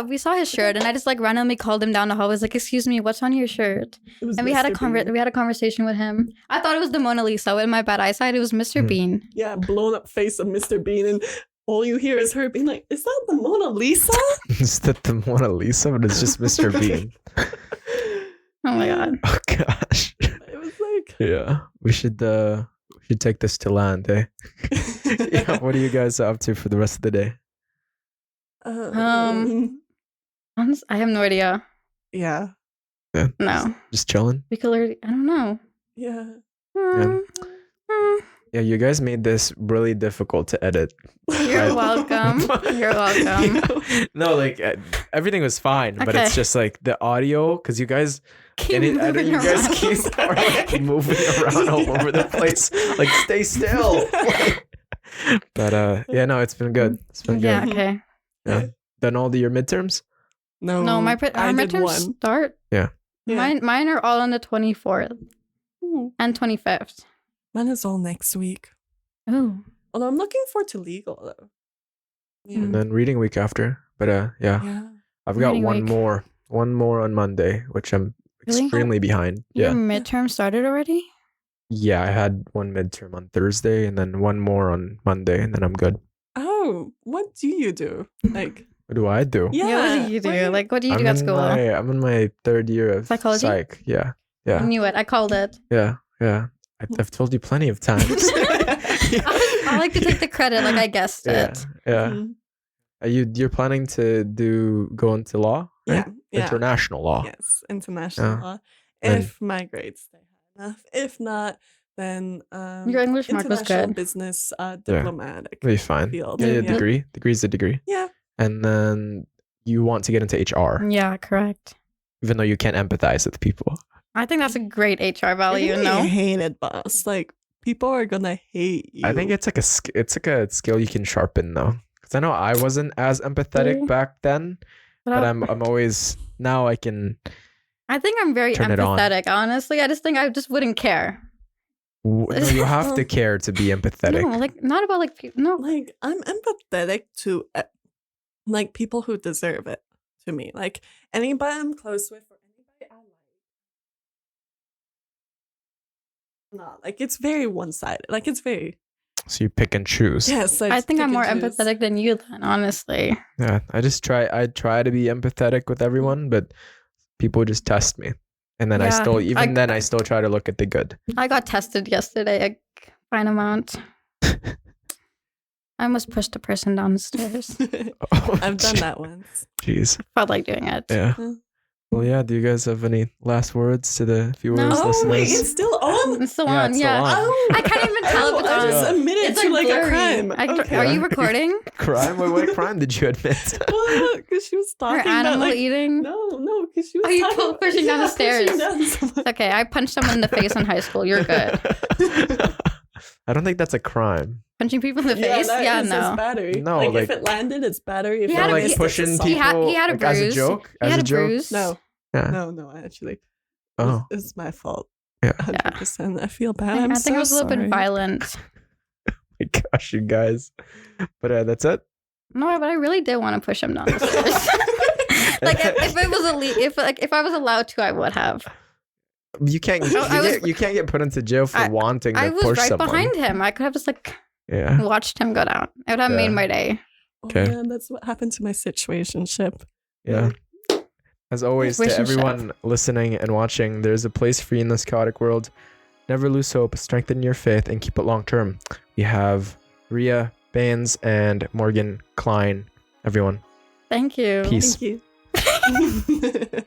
We saw his shirt, and I just like randomly called him down the hall. I was like, "Excuse me, what's on your shirt?"
It was
And we had
Mr. Bean.
we had a conversation with him. I thought it was the Mona Lisa. With my bad eyesight, it was Mr.
Mhm.
Bean.
Yeah, blown up face of Mr. Bean, and all you hear is her being like, "Is that the Mona Lisa?"
Is that the Mona Lisa? But it's just Mr. Bean.
Oh my god.
Oh gosh.
It was like,
Yeah. We should take this to land, eh? Yeah. What are you guys up to for the rest of the day?
I have no idea.
yeah,
No,
Just chilling.
we could literally. I don't know.
yeah.
Yeah, you guys made this really difficult to edit.
You're welcome. You're welcome.
No, like everything was fine, but
Okay.
it's just like the audio because you guys
Keep
you
moving
guys
around.
keep are, like, moving around all over the place. Like stay still. But yeah, no, it's been good. It's been
Yeah.
good.
Okay.
Yeah. Done all your midterms?
No,
No, our
I did
midterms
one.
start.
Yeah.
Yeah.
Mine are all on the 24th
Ooh,
and 25th.
mine is all next week.
Oh.
Although I'm looking forward to legal though. Yeah.
And then reading week after. But yeah.
Yeah.
I've got
Reading
one
week.
more. One more on Monday, which I'm
Really?
extremely behind.
Your
Yeah.
midterm started already?
Yeah, I had one midterm on Thursday and then one more on Monday and then I'm good.
Oh, what do you do? Like,
What do I do?
Yeah. What do you do?
what-
Like, what do you
I'm
do at
in
school?
I'm in my third year of
Psychology?
psych. Yeah.
I
Yeah.
knew it. I called it.
Yeah. Yeah. I've told you plenty of times.
I like to take the credit, like I guessed
Yeah.
it.
Yeah.
Mhm.
Are you're planning to go into law?
Yeah.
Right?
Yeah.
International law.
Yes, international
Yeah.
law.
And-
If my grades stay high enough. If not, then
Your English mark was
international
good.
business diplomatic.
It'll be fine.
Field.
Yeah,
Yeah.
degree. Degree's a degree.
Yeah.
And then you want to get into HR,
Yeah, correct.
even though you can't empathize with people.
I think that's a great HR
You're
value,
gonna
no?
be hated, boss. Like people are gonna hate you.
I think it's like a skill you can sharpen though. Because I know I wasn't as empathetic
Mm.
back then, but I'm always now I can.
I think I'm very
Turn it on.
empathetic, honestly. I just think I just wouldn't care.
No, you have to care to be empathetic.
No, like not about like people. No,
like I'm empathetic to like people who deserve it to me. Like anybody I'm close with or anybody I like. Not like it's very one-sided. Like it's very
So you pick and choose.
yes.
I think I'm
pick
more
and choose.
empathetic than you then, honestly.
Yeah, I try to be empathetic with everyone, but people just test me. And then I
Yeah,
still I still try to look at the good.
I got tested yesterday a fine amount. I almost pushed a person down the stairs.
Oh,
I've done that once.
Jeez.
Felt like doing it.
Yeah.
Yeah.
Well, yeah. Do you guys have any last words to the viewers,
No.
Oh
listeners?
wait, it's still on.
It's still
Yeah,
on,
it's still
yeah.
on.
Oh,
I can't even tell if it's
I
on.
just admitted
It's
to like a
blurry.
crime.
Okay. Are
Okay.
you recording?
Crime? What crime did you admit?
Because she was
Or
talking
animal
about like
eating?
no, because she was
Oh, you
talking
pulled- pushing down the stairs.
pushing down someone.
Okay, I punched someone in the face in high school. You're good.
I don't think that's a crime.
Punching people in the face?
that
Yeah,
is
no.
battery.
No,
like,
like-
if it landed, it's battery. If
He
it
had a-
like
missed,
pushing
it's
people
assault.
He had a
like, as a
bruise.
joke.
He
As
had
a
a
joke.
bruise.
No,
Yeah.
no, actually,
Oh.
it's my fault.
Yeah.
100%. I feel bad. I'm
I think
so
it was a little
sorry.
bit violent.
My gosh, you guys. But that's it.
No, but I really did want to push him down the stairs. Like if it was if I was allowed to, I would have.
You can't. You can't get put into jail for wanting to
I was
push
right
someone.
behind him. I could have just like
Yeah.
watched him go down. It would have
Yeah.
made my day.
Okay.
Oh, yeah, that's what happened to my situationship.
Yeah. As always, to
Relationship.
everyone listening and watching, there's a place for you in this chaotic world. Never lose hope, strengthen your faith, and keep it long term. We have Riya Bains and Morgan Klein. Everyone,
Thank you.
peace.
Thank you.